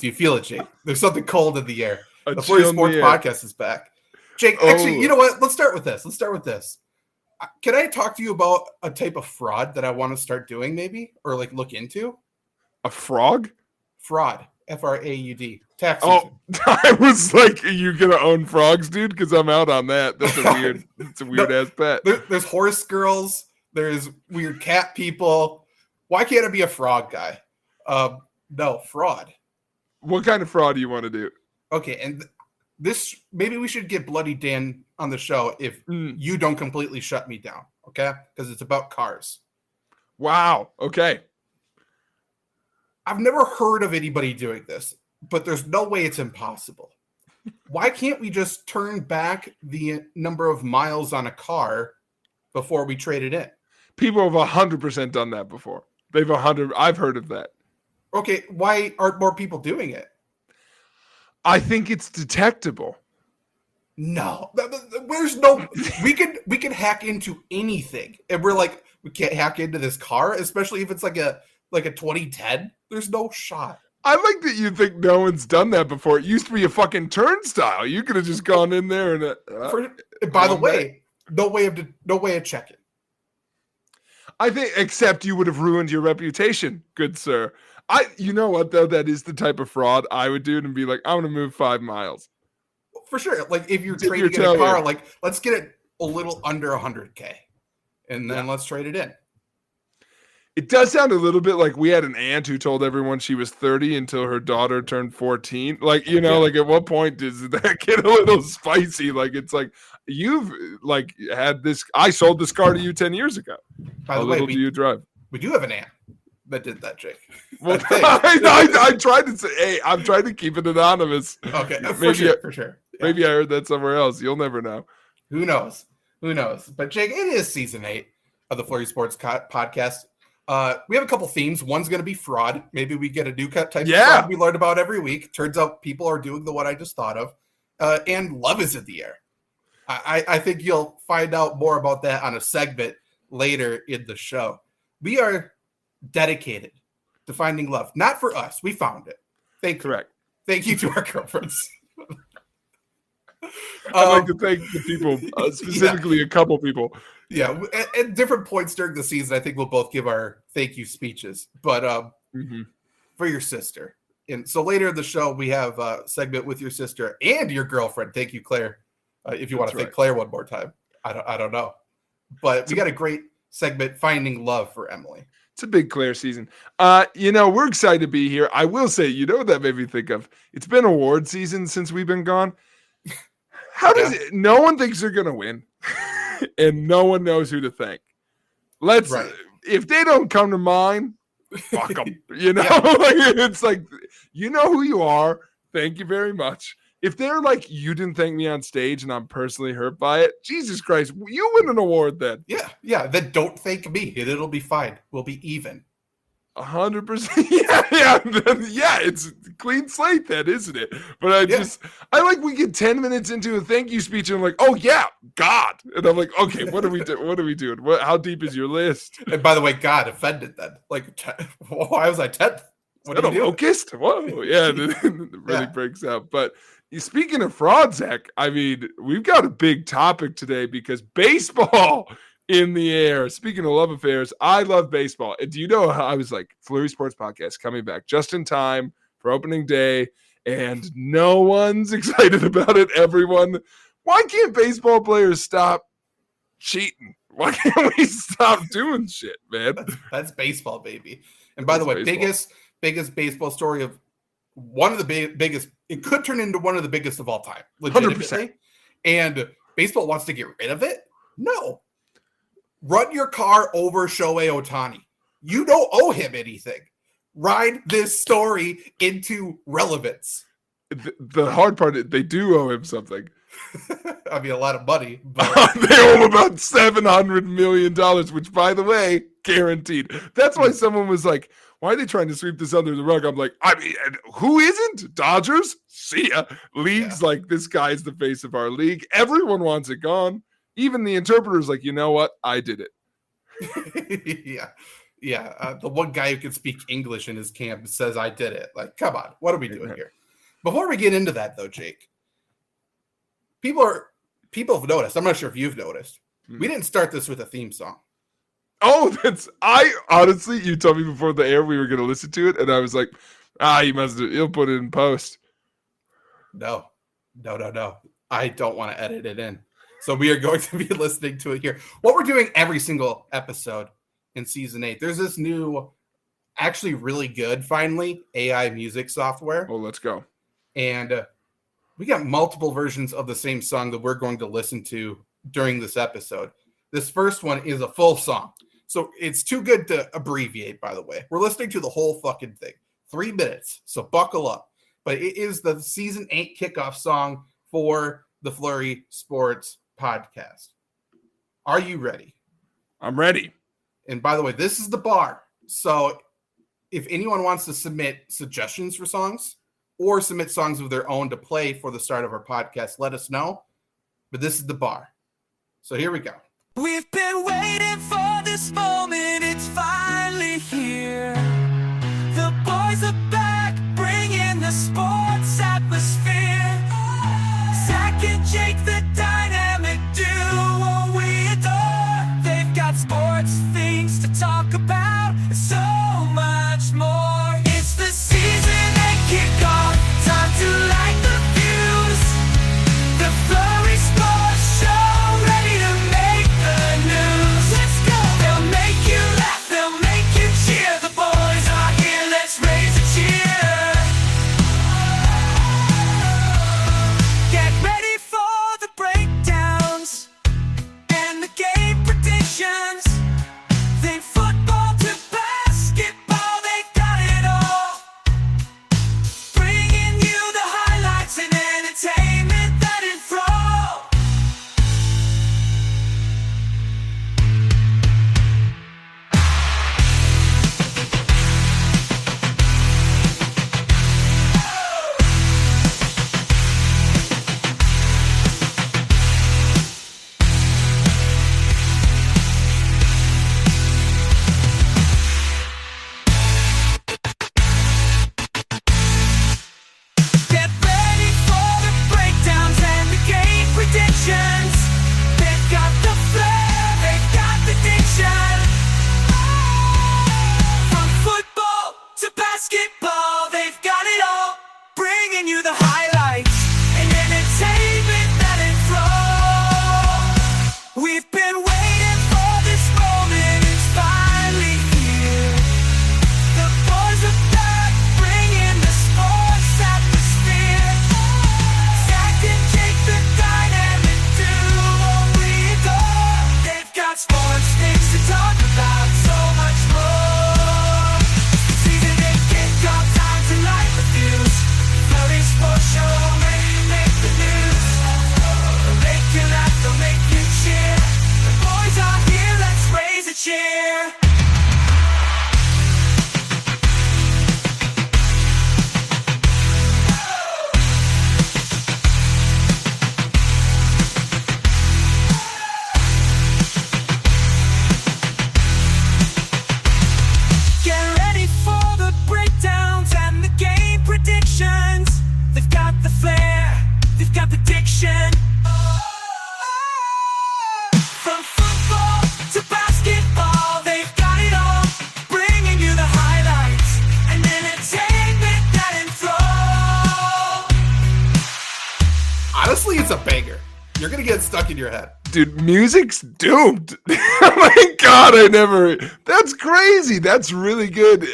Do you feel it, Jake? There's something cold in the air. A The Flurry chill in Sports the air. podcast is back. Jake, actually, you know what? Let's start with this. Can I talk to you about a type of fraud that I want to start doing maybe? Or like look into? A frog? Fraud. F-R-A-U-D. Tax Oh, season. I was like, you gonna own frogs, dude? Because I'm out on that. That's a weird ass pet. There's horse girls. There's weird cat people. Why can't it be a frog guy? No, fraud. What kind of fraud do you want to do? Okay, and this, maybe we should get Bloody Dan on the show if you don't completely shut me down, okay? Because it's about cars. Wow. Okay. I've never heard of anybody doing this, but there's no way it's impossible. Why can't we just turn back the number of miles on a car before we trade it in? People have 100% done that before. I've heard of that. Okay, why aren't more people doing it? I think it's detectable. No, there's no. We can hack into anything, and we're like, we can't hack into this car, especially if it's like a 2010. There's no shot. I like that you think no one's done that before. It used to be a fucking turnstile. You could have just gone in there and. By the way, no way of checking. I think, except you would have ruined your reputation, good sir. You know what though? That is the type of fraud I would do and be like, I'm gonna move 5 miles. For sure. Like if you're trading in a car, like let's get it a little under 100K, and then let's trade it in. It does sound a little bit like we had an aunt who told everyone she was 30 until her daughter turned 14. Like, like at what point does that get a little spicy? Like, it's like, you've like had this, I sold this car to you 10 years ago. By the way, do you drive? We do have an aunt that did that, Jake. Well, I tried to say, hey, I'm trying to keep it anonymous. Okay, for sure. Yeah. Maybe I heard that somewhere else. You'll never know. Who knows? But Jake, it is season 8 of the Flurry Sports podcast. We have a couple themes. One's going to be fraud. Maybe we get a new type of fraud we learn about every week. Turns out people are doing the one I just thought of. And love is in the air. I think you'll find out more about that on a segment later in the show. We are dedicated to finding love. Not for us. We found it. Correct. Thank you to our girlfriends. I'd like to thank the people, specifically a couple people. Yeah, at different points during the season, I think we'll both give our thank you speeches. But for your sister. And so later in the show, we have a segment with your sister and your girlfriend. Thank you, Claire. If you want to thank Claire one more time. I don't know. But we got a great segment, Finding Love for Emily. It's a big Claire season. We're excited to be here. I will say, you know what that made me think of? It's been award season since we've been gone. How does it? No one thinks they're going to win. And no one knows who to thank. If they don't come to mind, fuck them. It's like, you know who you are. Thank you very much. If they're like, you didn't thank me on stage and I'm personally hurt by it, Jesus Christ, you win an award then. Yeah. Then don't thank me and it'll be fine. We'll be even. 100%. Yeah. It's a clean slate then, isn't it? But we get 10 minutes into a thank you speech and I'm like, oh yeah, God. And I'm like, okay, what are we doing? What are we doing? How deep is your list? And by the way, God offended then. Like, why was I 10th? What are you locust? Whoa. Yeah, it really breaks out. But speaking of fraud, Zach, I mean, we've got a big topic today because baseball in the air. Speaking of love affairs, I love baseball. And do you know how I was like, Flurry Sports Podcast coming back just in time for opening day, and no one's excited about it. Everyone, why can't baseball players stop cheating? Why can't we stop doing shit, man? That's baseball, baby. And by the way, biggest baseball story of one of the biggest. It could turn into one of the biggest of all time, legitimately. 100%. And baseball wants to get rid of it? No. Run your car over Shohei Ohtani. You don't owe him anything. Ride this story into relevance. The hard part is they do owe him something. I mean, a lot of money. But they owe him about $700 million, which, by the way, guaranteed. That's why someone was like, why are they trying to sweep this under the rug? I'm like, I mean, who isn't? Dodgers? See ya. Leagues like this guy's the face of our league. Everyone wants it gone. Even the interpreter's like, you know what? I did it. The one guy who can speak English in his camp says I did it. Like, come on, what are we doing here? Before we get into that, though, Jake, people have noticed. I'm not sure if you've noticed. We didn't start this with a theme song. Oh, I honestly, you told me before the air we were going to listen to it, and I was like, he'll put it in post. No. I don't want to edit it in. So we are going to be listening to it here. What we're doing every single episode in season 8, there's this new, actually really good, finally, AI music software. Oh, let's go. And we got multiple versions of the same song that we're going to listen to during this episode. This first one is a full song. So it's too good to abbreviate, by the way. We're listening to the whole fucking thing. 3 minutes. So buckle up. But it is the season 8 kickoff song for the Flurry Sports podcast. Are you ready? I'm ready. And by the way, this is the bar. So if anyone wants to submit suggestions for songs or submit songs of their own to play for the start of our podcast, let us know. But this is the bar. So here we go. We've been waiting for this moment, it's finally here. The boys are back, bringing the sports atmosphere. Zach and Jake, the dynamic duo we adore. They've got sports things to talk about, and so much more. It's the season 8 kickoff, time to light the fuse. The Flurry Sports Show, ready to make the news. Let's go! They'll make you laugh, they'll make you cheer. The boys are here, let's raise a cheer. Get ready for the breakdowns and the game predictions. Think football to basketball, they've got it all. Bringing you the highlights and entertainment that enthrall. Get ready for the breakdowns and the game predictions. They've got the flair, they've got the diction. From football to basketball, they've got it all. Bringing you the highlights and entertainment that enthrall. We've been waiting for this moment, it's finally here. The boys are back, bringing the sports atmosphere. Zach and Jake, the dynamic duo we adore. They've got sports things to talk about, so much more. Season 8 kickoff, time to light the fuse. Flurry Sports Show, ready to make the news. They'll make you laugh, they'll make you cheer. The boys are here, let's raise a cheer. Get ready for the breakdowns and the game predictions. They've got the flair, they've got the diction. From football to basketball, they've got it all. Bringing you the highlights and entertainment that enthrall. Honestly, it's a banger. You're going to get stuck in your head. Dude, music's doomed. Oh my God, that's crazy. That's really good.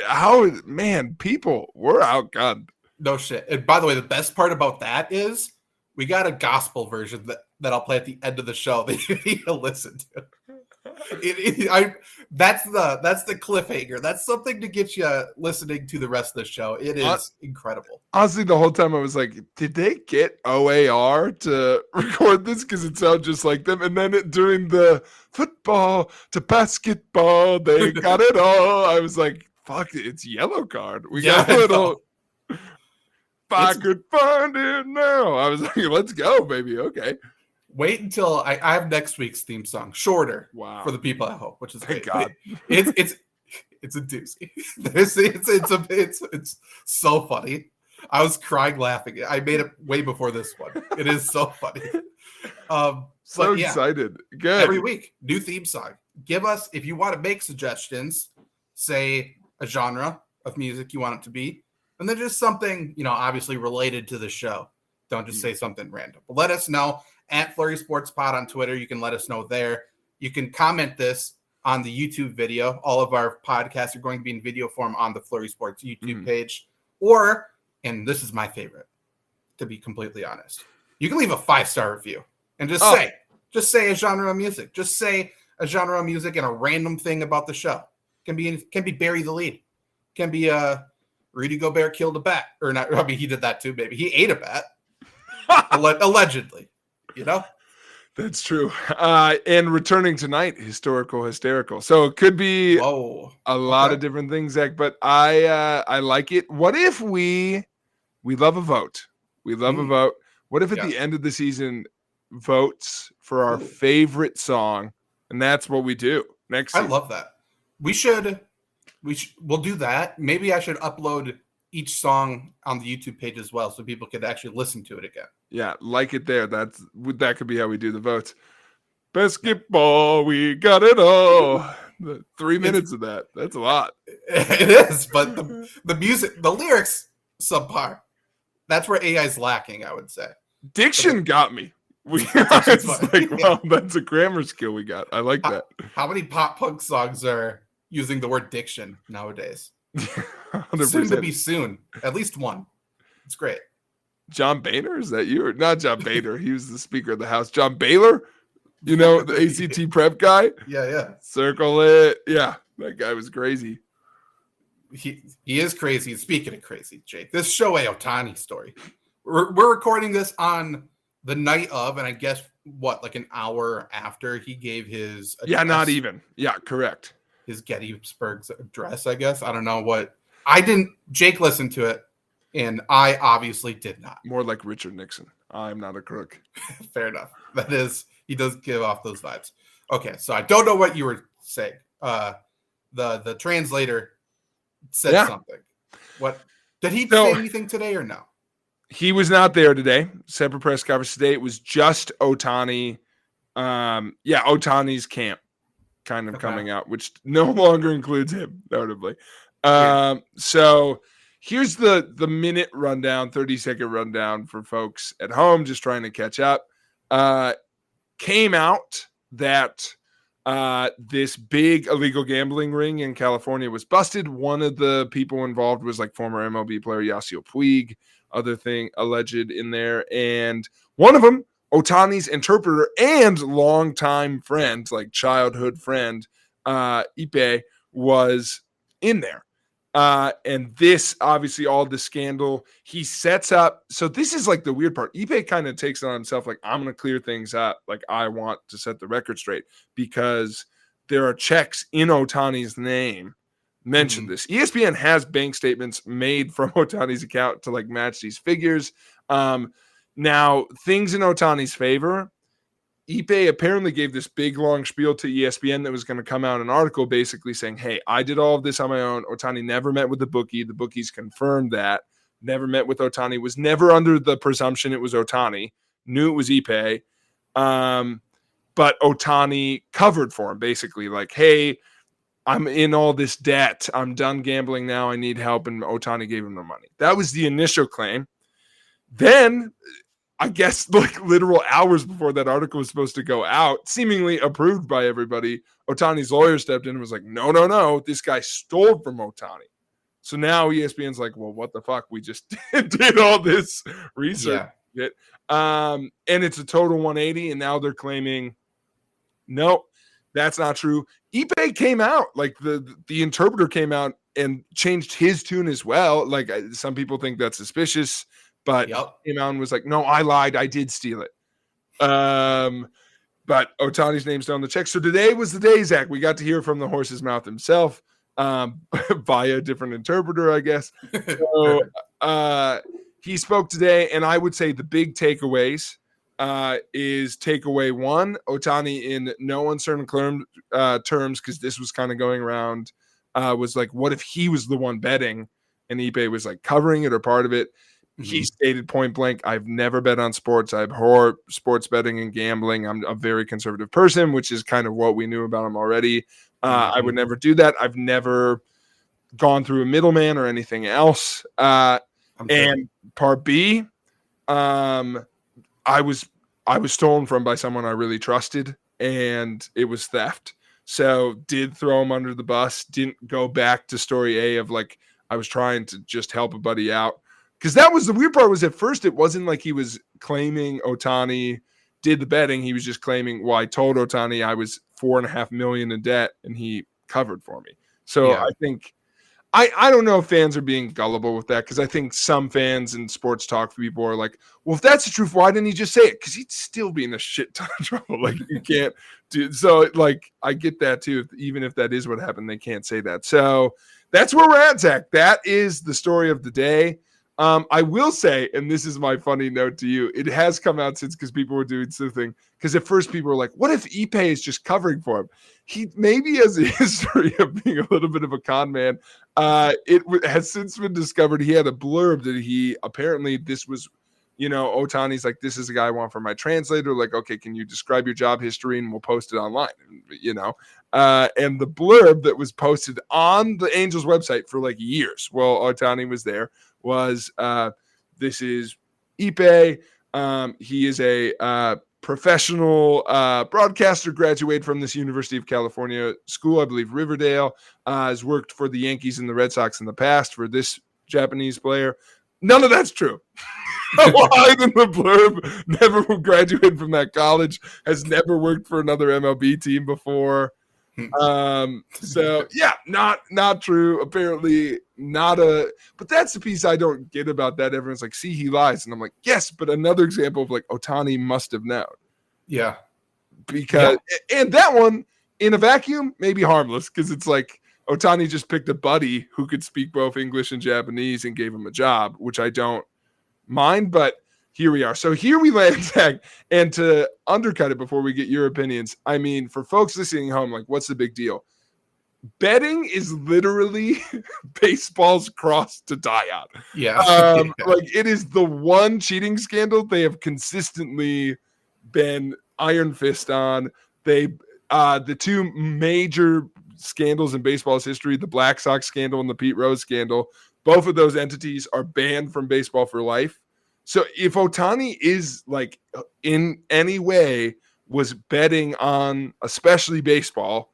People, we're outgunned. No shit. And by the way, the best part about that is we got a gospel version that I'll play at the end of the show that you need to listen to. That's the cliffhanger. That's something to get you listening to the rest of the show. It is incredible. Honestly, the whole time I was like, did they get OAR to record this? Because it sounds just like them. And then during the football to basketball, they got it all. I was like, fuck, it's yellow card. We got a little... If I could find it now. I was like, let's go, baby. Okay. Wait until I have next week's theme song. Shorter. Wow. For the people at home, which is Thank great. God. It's It's a doozy. It's so funny. I was crying laughing. I made it way before this one. It is so funny. So excited. Good. Every week, new theme song. Give us, if you want to make suggestions, say a genre of music you want it to be, and then just something, obviously related to the show. Don't just say something random. But let us know at FlurrySports Pod on Twitter. You can let us know there. You can comment this on the YouTube video. All of our podcasts are going to be in video form on the FlurrySports YouTube page. Or, and this is my favorite, to be completely honest, you can leave a 5-star review and just say a genre of music. Just say a genre of music and a random thing about the show. Can be Bury the Lead. Can be Rudy Gobert killed a bat. Or not, I mean, he did that too, maybe. He ate a bat. Allegedly. That's true. And returning tonight, historical, hysterical. So it could be a lot of different things, Zach, but I like it. What if we love a vote? We love a vote. What if at the end of the season votes for our favorite song? And that's what we do next season. I love that. We'll do that. Maybe I should upload each song on the YouTube page as well so people could actually listen to it again. Yeah, like it there. That could be how we do the votes. Basketball, we got it all. 3 minutes of that. That's a lot. It is, but the music, the lyrics, subpar. That's where AI is lacking, I would say. Diction got me. It's like, wow, that's a grammar skill we got. I like that. How many pop punk songs are using the word diction nowadays? 100%. Soon to be soon. At least one. It's great. John Boehner? Is that you? Or not John Boehner. He was the Speaker of the House. John Baylor? The ACT prep guy? Yeah. Circle it. Yeah, that guy was crazy. He is crazy. Speaking of crazy, Jake, this Shohei Ohtani story. We're recording this on the night of, and I guess, like an hour after he gave his address. Yeah, not even. Yeah, correct. His Gettysburg address, I guess. I don't know what. Jake listened to it, and I obviously did not. More like Richard Nixon. I'm not a crook. Fair enough. That is, he does give off those vibes. Okay, so I don't know what you were saying. The translator said something. What did he say anything today or no? He was not there today. Separate press conference today. It was just Ohtani. Ohtani's camp kind of coming out, which no longer includes him, notably. So here's the minute rundown, 30-second rundown for folks at home just trying to catch up. Came out that this big illegal gambling ring in California was busted. One of the people involved was like former MLB player Yasiel Puig, other thing alleged in there. And one of them, Ohtani's interpreter and longtime friend, like childhood friend, Ipe, was in there. And this, obviously, all the scandal, he sets up. So this is like the weird part. Ipe kind of takes it on himself, like, I'm going to clear things up. Like, I want to set the record straight because there are checks in Ohtani's name. Mentioned this. ESPN has bank statements made from Ohtani's account to like match these figures. Now, things in Ohtani's favor. Ipe apparently gave this big long spiel to ESPN that was going to come out an article basically saying, hey, I did all of this on my own. Ohtani never met with the bookie. The bookies confirmed that. Never met with Ohtani. Was never under the presumption it was Ohtani. Knew it was Ipe. But Ohtani covered for him basically like, hey, I'm in all this debt. I'm done gambling now. I need help. And Ohtani gave him the money. That was the initial claim. Then, I guess, like literal hours before that article was supposed to go out, seemingly approved by everybody, Ohtani's lawyer stepped in and was like, no. This guy stole from Ohtani. So now ESPN's like, well, what the fuck? We just did all this research. Yeah. And it's a total 180. And now they're claiming, no, that's not true. Ipe came out, like the interpreter came out and changed his tune as well. Like some people think that's suspicious, but came out and was like, no, I lied. I did steal it. But Ohtani's name's down the check. So today was the day, Zach. We got to hear from the horse's mouth himself via a different interpreter, I guess. So he spoke today, and I would say the big takeaways is takeaway one, Ohtani in no uncertain terms, because this was kind of going around was like, what if he was the one betting and Ipe was like covering it or part of it? He stated point blank, I've never bet on sports. I abhor sports betting and gambling. I'm a very conservative person, which is kind of what we knew about him already. I would never do that. I've never gone through a middleman or anything else. And part B, I was stolen from by someone I really trusted, and it was theft. So did throw him under the bus, didn't go back to story A of like, I was trying to just help a buddy out. Because that was the weird part, was at first it wasn't like he was claiming Ohtani did the betting. He was just claiming, well, I told Ohtani I was $4.5 million in debt and he covered for me. So I think I don't know if fans are being gullible with that, because I think some fans and sports talk people are like, well, if that's the truth, why didn't he just say it? Because he'd still be in a shit ton of trouble. Like, you can't do so. Like, I get that too. Even if that is what happened, they can't say that. So that's where we're at, Zach. That is the story of the day. I will say, and this is my funny note to you, it has come out since, because people were doing something. Because at first people were like, what if Ipe is just covering for him? He maybe has a history of being a little bit of a con man. It has since been discovered he had a blurb that he apparently, this was, Ohtani's like, this is a guy I want for my translator. Like, okay, can you describe your job history and we'll post it online, and the blurb that was posted on the Angels website for like years while Ohtani was there was, this is Ipe. He is a professional broadcaster, graduated from this University of California school, I believe Riverdale, has worked for the Yankees and the Red Sox in the past for this Japanese player. None of that's true. Lied in the blurb, never graduated from that college, has never worked for another MLB team before. So yeah, not true. Apparently but that's the piece I don't get about that. Everyone's like, see, he lies. And I'm like, yes, but another example of like, Ohtani must have known. Yeah. Because, and that one in a vacuum, maybe harmless, because it's like Ohtani just picked a buddy who could speak both English and Japanese and gave him a job, which I don't mind, but here we are. So here we land, Zach, and to undercut it before we get your opinions, I mean, for folks listening home, like, what's the big deal? Betting is literally baseball's cross to die on. Yeah. Like, it is the one cheating scandal they have consistently been iron fist on. They, the two major scandals in baseball's history, the Black Sox scandal and the Pete Rose scandal, both of those entities are banned from baseball for life. So if Ohtani is like in any way was betting on especially baseball,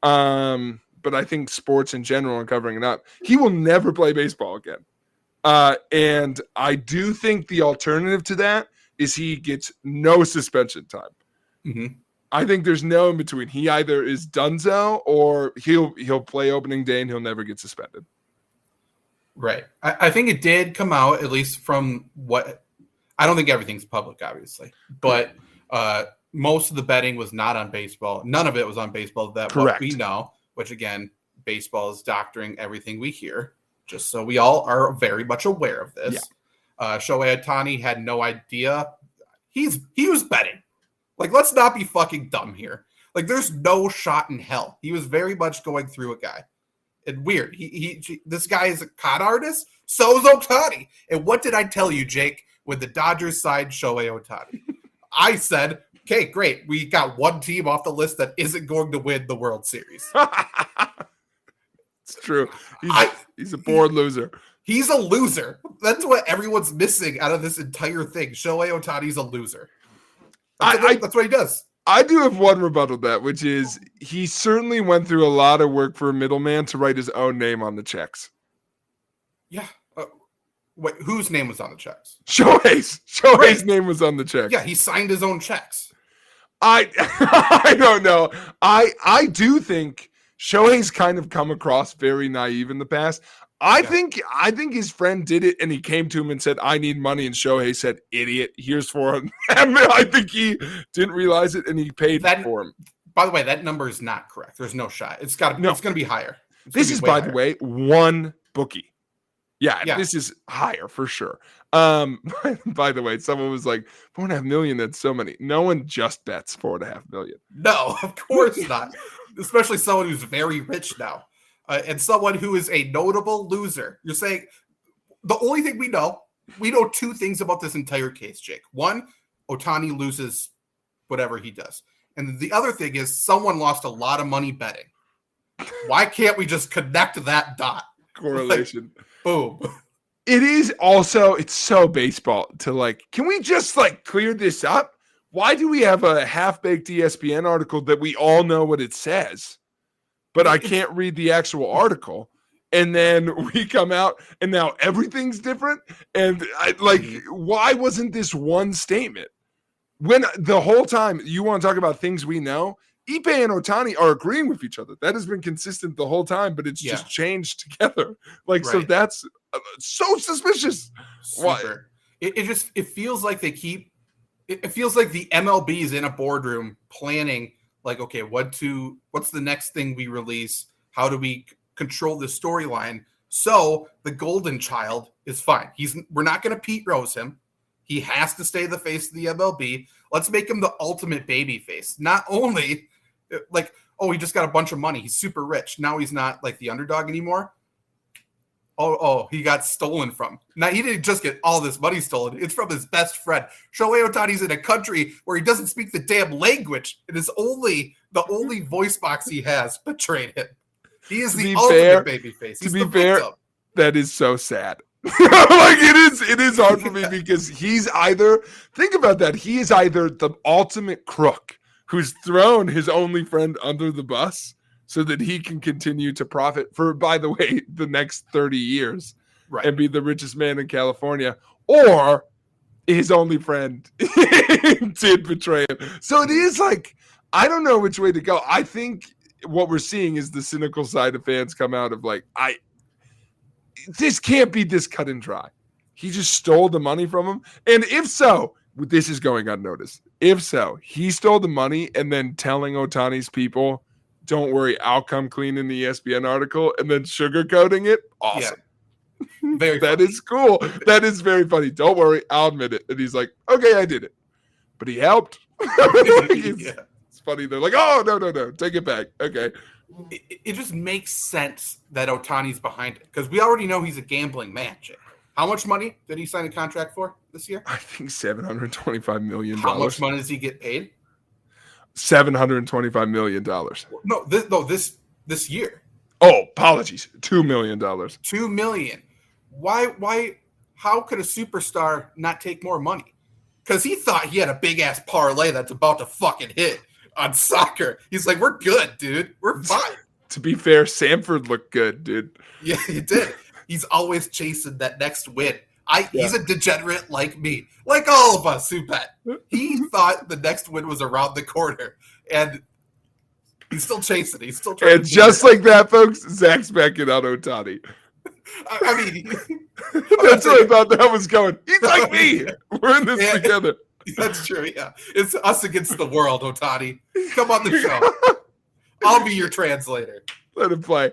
but I think sports in general and covering it up, he will never play baseball again. And I do think the alternative to that is he gets no suspension time. Mm-hmm. I think there's no in between. He either is donezo or he'll play opening day and he'll never get suspended. Right. I think it did come out, at least from what – I don't think everything's public, obviously. But most of the betting was not on baseball. None of it was on baseball. That what we know, which, again, baseball is doctoring everything we hear, just so we all are very much aware of this. Yeah. Shohei Ohtani had no idea. He was betting. Like, let's not be fucking dumb here. Like, there's no shot in hell. He was very much going through a guy. And weird. This guy is a con artist. So is Ohtani. And what did I tell you, Jake, when the Dodgers signed Shohei Ohtani? I said, okay, great. We got one team off the list that isn't going to win the World Series. It's true. He's a bored loser. He's a loser. That's what everyone's missing out of this entire thing. Shohei Ohtani's a loser. That's what he does. I do have one rebuttal to that, which is he certainly went through a lot of work for a middleman to write his own name on the checks. Yeah. Wait, whose name was on the checks? Shohei's name was on the checks. Yeah, he signed his own checks. I don't know. I do think Shohei's kind of come across very naive in the past. I think his friend did it and he came to him and said, I need money. And Shohei said, idiot, here's for him. I think he didn't realize it and he paid for him. By the way, that number is not correct. There's no shot. It's going to be higher. This is, by the way, one bookie. Yeah, this is higher for sure. By the way, someone was like, 4.5 million, that's so many. No one just bets 4.5 million. No, of course not. Especially someone who's very rich now. and someone who is a notable loser. You're saying the only thing we know two things about this entire case, Jake. One, Ohtani loses whatever he does. And the other thing is someone lost a lot of money betting. Why can't we just connect that dot? Correlation. Boom. It is also, it's so baseball to like, can we just like clear this up? Why do we have a half-baked ESPN article that we all know what it says, but I can't read the actual article? And then we come out and now everything's different. And why wasn't this one statement? When the whole time you want to talk about things we know, Ipe and Ohtani are agreeing with each other. That has been consistent the whole time, but it's just changed together. So that's so suspicious. Super. It feels like they keep. It feels like the MLB is in a boardroom planning. Like, okay, what's the next thing we release? How do we control the storyline? So the golden child is fine. We're not going to Pete Rose him. He has to stay the face of the MLB. Let's make him the ultimate baby face. Not only like, oh, he just got a bunch of money. He's super rich. Now he's not like the underdog anymore. Oh, he got stolen from. Now, he didn't just get all this money stolen. It's from his best friend. Shohei Ohtani's in a country where he doesn't speak the damn language. It is the only voice box he has betrayed him. He is the ultimate baby face. To be fair, that is so sad. Like it is hard for me because he's either, think about that, he is either the ultimate crook who's thrown his only friend under the bus so that he can continue to profit for, by the way, the next 30 years and be the richest man in California, or his only friend did betray him. So it is like, I don't know which way to go. I think what we're seeing is the cynical side of fans come out of like, this can't be this cut and dry. He just stole the money from him. And if so, this is going unnoticed. If so, he stole the money and then telling Ohtani's people, don't worry, I'll come clean in the ESPN article, and then sugarcoating it. Awesome. Yeah. Very That funny. is cool. That is very funny. Don't worry, I'll admit it. And he's like, okay, I did it. But he helped. It's funny. They're like, oh, no, take it back. Okay. It just makes sense that Ohtani's behind it because we already know he's a gambling man. Jake. How much money did he sign a contract for this year? I think $725 million. How much money does he get paid? $725 million. No, this year. Oh, apologies. $2 million. $2 million. Why? How could a superstar not take more money? Because he thought he had a big ass parlay that's about to fucking hit on soccer. He's like, we're good, dude. We're fine. To be fair, Samford looked good, dude. Yeah, he did. He's always chasing that next win. He's a degenerate like me, like all of us who bet. He thought the next win was around the corner, and he's still chasing. He's still trying. And just like that, folks, Zach's backing out Ohtani. I mean, that's what I thought that was going. He's like me. We're in this together. That's true. Yeah, it's us against the world, Ohtani. Come on the show. I'll be your translator. Let him play.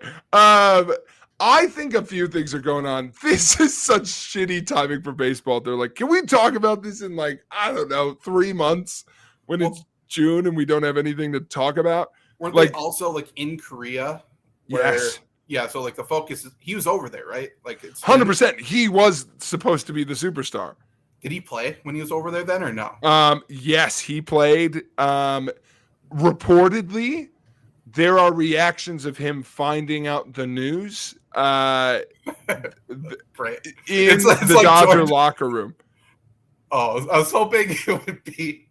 I think a few things are going on. This is such shitty timing for baseball. They're like, can we talk about this in like, I don't know, 3 months when it's June and we don't have anything to talk about? Weren't they also like in Korea? Yes. Yeah, so like the focus is, he was over there, right? Like it's 100%. He was supposed to be the superstar. Did he play when he was over there then or no? Yes, he played. Reportedly, there are reactions of him finding out the news in the Dodger locker room. Oh, I was hoping it would be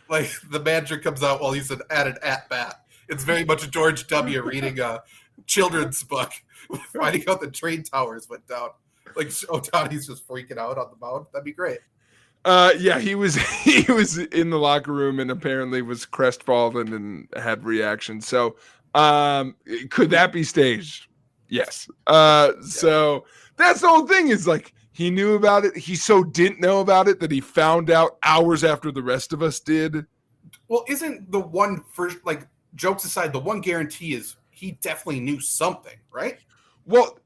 like the manager comes out while he's at an at-bat. It's very much George W. reading a children's book, finding out the train towers went down. Like Ohtani's just freaking out on the mound. That'd be great. Yeah, he was in the locker room and apparently was crestfallen and had reactions. So could that be staged? Yes. So that's the whole thing is like he knew about it. He so didn't know about it that he found out hours after the rest of us did. Well, isn't the one first, like jokes aside, the one guarantee is he definitely knew something, right? Well,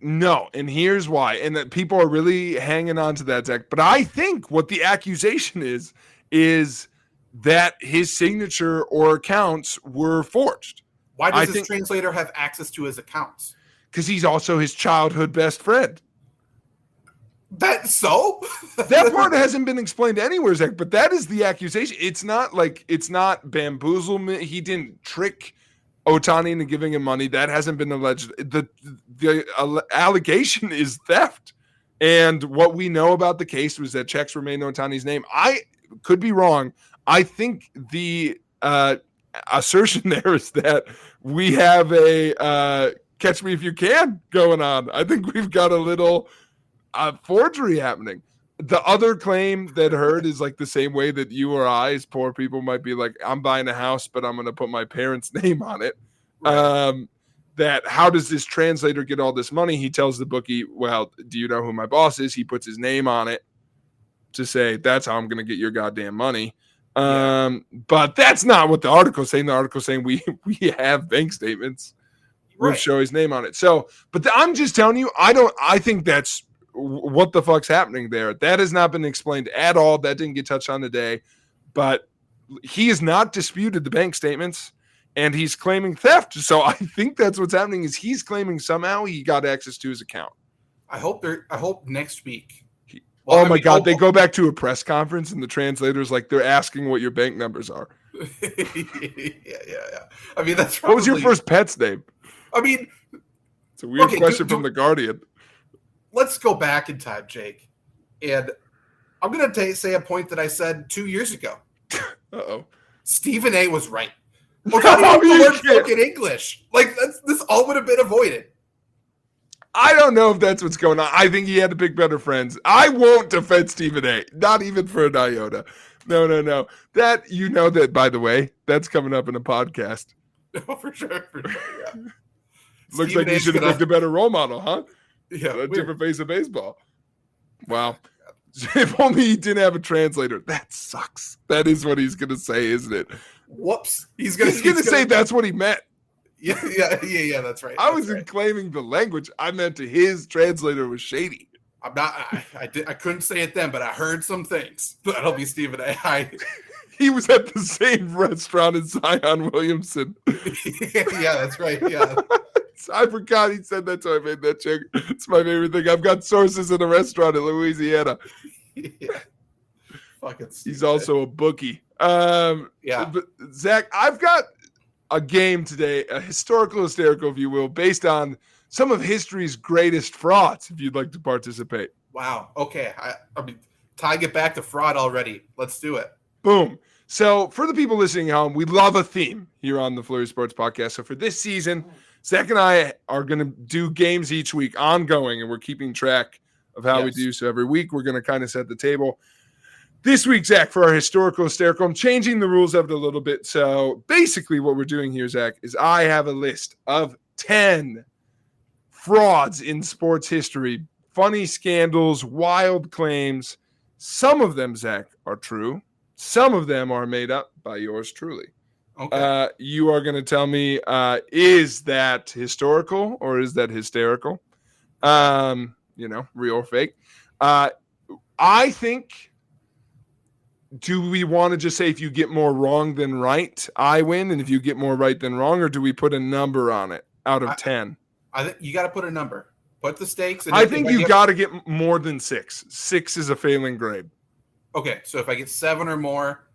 no, and here's why. And that people are really hanging on to that, Zach. But I think what the accusation is that his signature or accounts were forged. Why does this translator have access to his accounts? Because he's also his childhood best friend. That part hasn't been explained anywhere, Zach, but that is the accusation. It's not bamboozlement. He didn't trick Ohtani into giving him money. That hasn't been alleged. The allegation is theft. And what we know about the case was that checks were made in Ohtani's name. I could be wrong. I think the assertion there is that we have a catch me if you can going on. I think we've got a little forgery happening. The other claim that heard is like the same way that you or I, as poor people, might be like, I'm buying a house, but I'm going to put my parents' name on it. Right. That how does this translator get all this money? He tells the bookie, well, do you know who my boss is? He puts his name on it to say, that's how I'm going to get your goddamn money. But that's not what the article's saying. The article's saying we have bank statements with Shohei's name on it. So, but I'm just telling you, I think that's what the fuck's happening there. That has not been explained at all. That didn't get touched on today, but he has not disputed the bank statements and he's claiming theft. So I think that's what's happening is he's claiming somehow he got access to his account. I hope next week. They go back to a press conference and the translator's like, they're asking what your bank numbers are. Yeah. I mean, that's probably... What was your first pet's name? I mean, it's a weird question from The Guardian. Let's go back in time, Jake. And I'm going to say a point that I said 2 years ago. Uh-oh. Stephen A. was right. We're spoken English. Like, this all would have been avoided. I don't know if that's what's going on. I think he had to pick better friends. I won't defend Stephen A. Not even for an iota. No. That, that, by the way, that's coming up in a podcast. Oh, for sure, yeah. Looks like you should have picked a better role model, huh? Yeah. A different face of baseball. Wow. If only he didn't have a translator. That sucks. That is what he's going to say, isn't it? Whoops. He's going to say that's what he meant. Yeah, that's right. I wasn't claiming the language. I meant his translator was shady. I'm not. I couldn't say it then, but I heard some things. That'll be Stephen A. He was at the same restaurant as Zion Williamson. Yeah, that's right. Yeah. I forgot he said that, so I made that joke. It's my favorite thing. I've got sources in a restaurant in Louisiana. Yeah. Fucking stupid. He's also a bookie. Yeah. But Zach, I've got a game today, a hysterical, if you will, based on some of history's greatest frauds, if you'd like to participate. Wow. Okay. I mean, tying it back to fraud already. Let's do it. Boom. So for the people listening at home, we love a theme here on the FlurrySports podcast. So for this season, Zach and I are going to do games each week ongoing, and we're keeping track of how we do. So every week we're going to kind of set the table. This week, Zach, for our hysterical, I'm changing the rules of it a little bit. So basically what we're doing here, Zach, is I have a list of 10 frauds in sports history, funny scandals, wild claims. Some of them, Zach, are true. Some of them are made up by yours truly. Okay. You are going to tell me, is that historical or is that hysterical? Real or fake. I think, do we want to just say if you get more wrong than right, I win, and if you get more right than wrong, or do we put a number on it out of 10? I think you got to put a number. Put the stakes. And I think you got to get more than 6. 6 is a failing grade. Okay, so if I get 7 or more,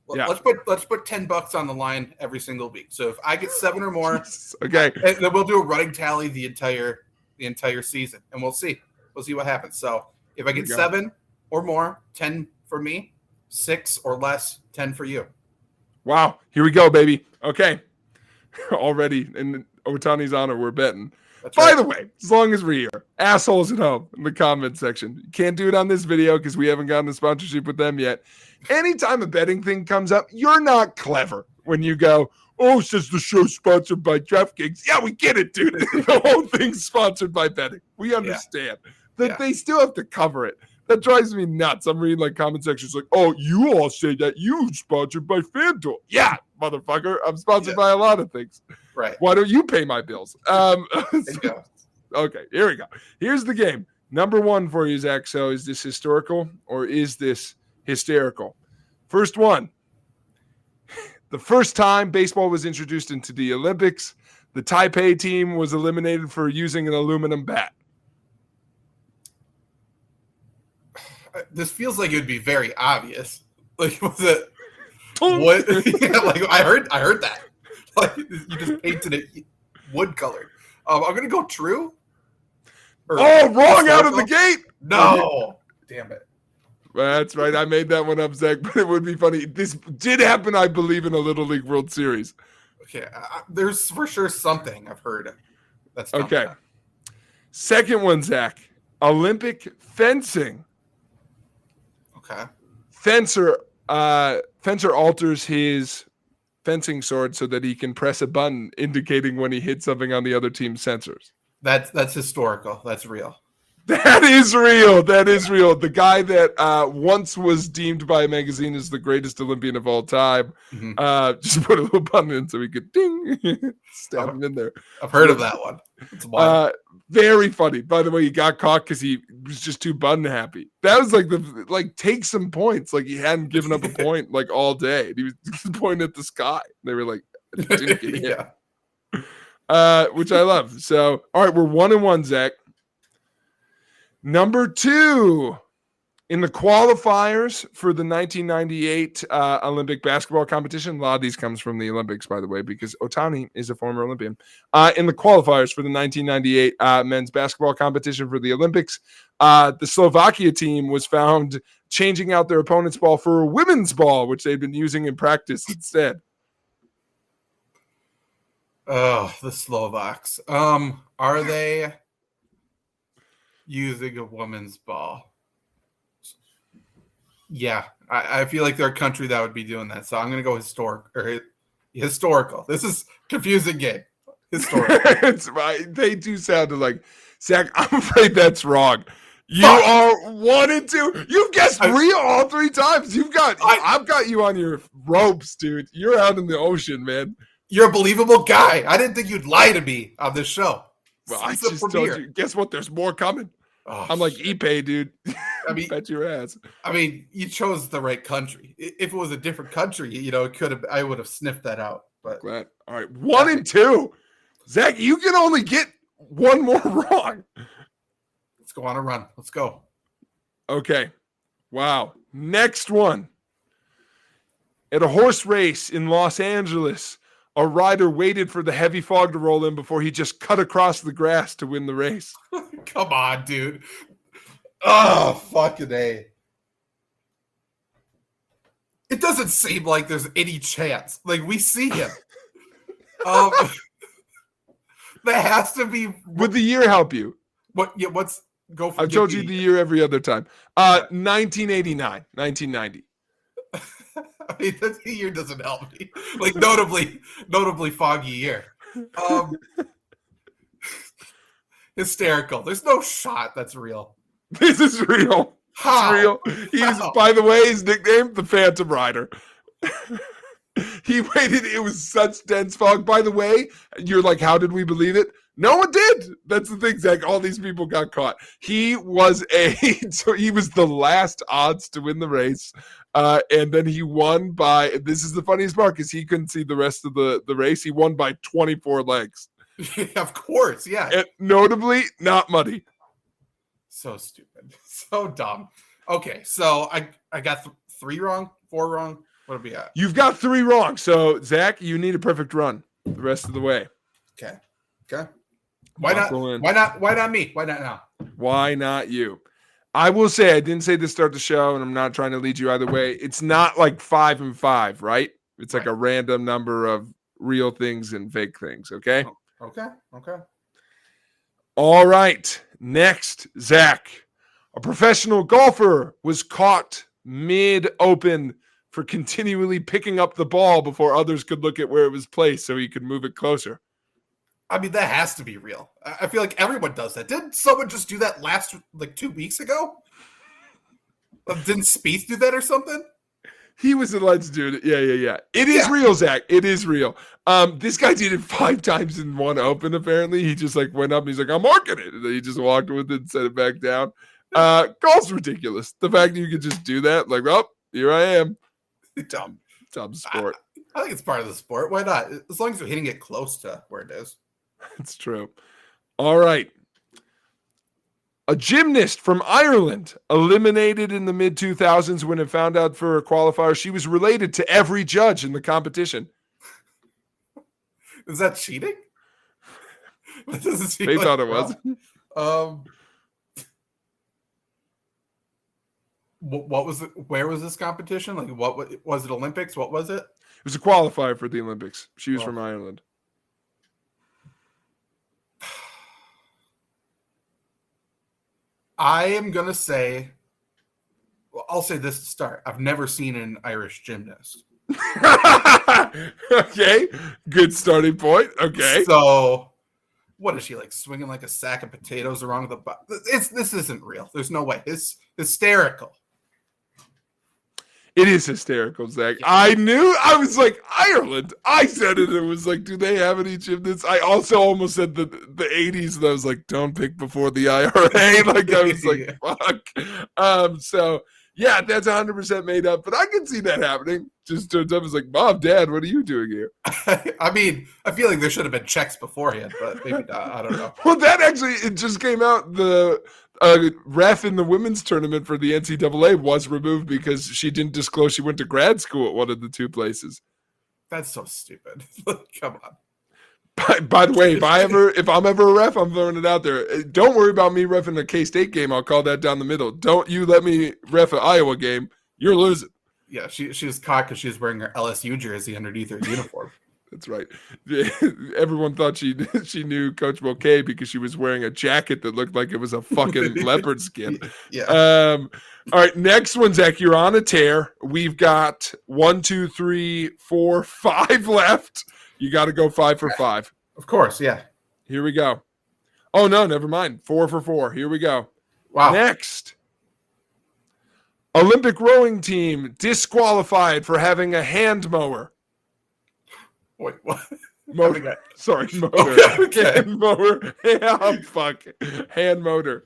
let's put $10 on the line every single week. So if I get 7 or more, okay, and then we'll do a running tally the entire season, and we'll see what happens. So if I get 7 or more, 10 for me, 6 or less, 10 for you. Wow, here we go, baby. Okay, already in Ohtani's honor, we're betting. By the way, as long as we're here, assholes at home in the comment section. You can't do it on this video because we haven't gotten a sponsorship with them yet. Anytime a betting thing comes up, you're not clever when you go, oh, says the show sponsored by DraftKings. Yeah, we get it, dude. The whole thing's sponsored by betting. We understand that they still have to cover it. That drives me nuts. I'm reading like comment sections like, oh, you all say that you sponsored by FanDuel. Yeah, motherfucker. I'm sponsored by a lot of things. Right. Why don't you pay my bills? Okay, here we go. Here's the game. Number 1 for you, Zach. So is this historical or is this hysterical? First one. the first time baseball was introduced into the Olympics, the Taipei team was eliminated for using an aluminum bat. This feels like it would be very obvious. Like, was it what? Yeah, like I heard that. Like, you just painted it wood colored. I'm gonna go true. Wrong out of the gate. No, damn it. That's right. I made that one up, Zach, but it would be funny. This did happen, I believe, in a Little League World Series. Okay, there's for sure something I've heard. That's okay. Second one, Zach. Olympic fencing. Okay. Fencer alters his fencing sword so that he can press a button indicating when he hits something on the other team's sensors. That's historical. That's real. That is real. That is real. The guy that once was deemed by a magazine as the greatest Olympian of all time, just put a little button in so he could ding, stab him in there. I've heard of that one. It's wild. Very funny. By the way, he got caught because he was just too button happy. That was take some points. Like he hadn't given up a point like all day. And he was pointing at the sky. They were like, didn't get hit. Which I love. So, all right, we're 1-1, Zach. Number 2, in the qualifiers for the 1998 Olympic basketball competition. A lot of these comes from the Olympics, by the way, because Ohtani is a former Olympian. In the qualifiers for the 1998 men's basketball competition for the Olympics, the Slovakia team was found changing out their opponent's ball for a women's ball, which they'd been using in practice instead. Oh, the Slovaks. Are they using a woman's ball? Yeah, I feel like they're a country that would be doing that. So I'm going to go historical. This is confusing game. Historical. It's right. They do sound like Zach. I'm afraid that's wrong. You are 1-2. You've guessed real all 3 times. I've got you on your ropes, dude. You're out in the ocean, man. You're a believable guy. I didn't think you'd lie to me on this show. Well, I just told you. Guess what? There's more coming. Oh, I'm like Ipe, dude. I mean, bet your ass. I mean, you chose the right country. If it was a different country, it could have. I would have sniffed that out. But glad. All right, 1-2. Zach, you can only get one more wrong. Let's go on a run. Let's go. Okay. Wow. Next one. At a horse race in Los Angeles, a rider waited for the heavy fog to roll in before he just cut across the grass to win the race. Come on, dude. Oh, fucking A. It doesn't seem like there's any chance. Like, we see him. That has to be. Would the year help you? What? Yeah, what's go for? I've told you the year every other time. 1989, 1990. I mean, the year doesn't help me. Like, notably foggy year. Hysterical. There's no shot that's real. This is real. How? It's real. By the way, his nickname, the Phantom Rider. He waited. It was such dense fog. By the way, you're like, how did we believe it? No one did. That's the thing, Zach. All these people got caught. He was the last odds to win the race. And then he won by, this is the funniest part because he couldn't see the rest of the race. He won by 24 legs. Of course, yeah. And notably, not muddy. So stupid. So dumb. Okay, so I got 3 wrong, 4 wrong. What are we at? You've got 3 wrong. So, Zach, you need a perfect run the rest of the way. Okay. Why not me? Why not now? Why not you? I will say, I didn't say this to start the show, and I'm not trying to lead you either way. It's not like 5 and 5, right? It's like a random number of real things and fake things, okay? Okay. All right. Next, Zach. A professional golfer was caught mid-open for continually picking up the ball before others could look at where it was placed so he could move it closer. I mean, that has to be real. I feel like everyone does that. Didn't someone just do that 2 weeks ago? Didn't Spieth do that or something? He was alleged to do it. Yeah. It is real, Zach. It is real. This guy did it 5 times in one open, apparently. He just went up and he's like, I'm marking it. And then he just walked with it and set it back down. Golf's ridiculous. The fact that you could just do that, here I am. Dumb. Dumb sport. I think it's part of the sport. Why not? As long as you're hitting it close to where it is. It's true. All right. A gymnast from Ireland eliminated in the mid-2000s when it found out for a qualifier she was related to every judge in the competition. Is that cheating? They thought it was. What was it? Where was this competition? Like, what was it? Olympics? What was it? It was a qualifier for the Olympics. She was from Ireland. I am gonna say, well, I'll say this to start. I've never seen an Irish gymnast. Okay, good starting point. Okay, so what is she like swinging like a sack of potatoes around the butt? This isn't real. There's no way. It's hysterical. it is hysterical, Zach. I knew. I was like, Ireland. I said it. It was like, do they have any gymnasts? I also almost said the 80s, and I was like, don't pick before the IRA. Like, I was like, fuck. So yeah, that's 100% made up, but I can see that happening. Just turns up, it's like, Mom, Dad, what are you doing here? I mean, I feel like there should have been checks beforehand, but maybe not. I don't know. Well, that actually, it just came out. The ref in the women's tournament for the NCAA was removed because she didn't disclose she went to grad school at one of the two places. That's so stupid. Come on. By the way, if I'm ever a ref, I'm throwing it out there. Don't worry about me reffing a K-State game. I'll call that down the middle. Don't you let me ref an Iowa game. You're losing. Yeah, she was caught because she was wearing her LSU jersey underneath her uniform. That's right. Everyone thought she knew Coach Mulcahy because she was wearing a jacket that looked like it was a fucking leopard skin. Yeah. All right, next one, Zach. You're on a tear. We've got 1, 2, 3, 4, 5 left. You got to go 5 for 5. Of course, yeah. Here we go. Oh, no, never mind. 4 for 4. Here we go. Wow. Next. Olympic rowing team disqualified for having a hand mower. Wait, what? Motor. Sorry, motor. Okay. Hand mower. Yeah, fuck. Hand motor.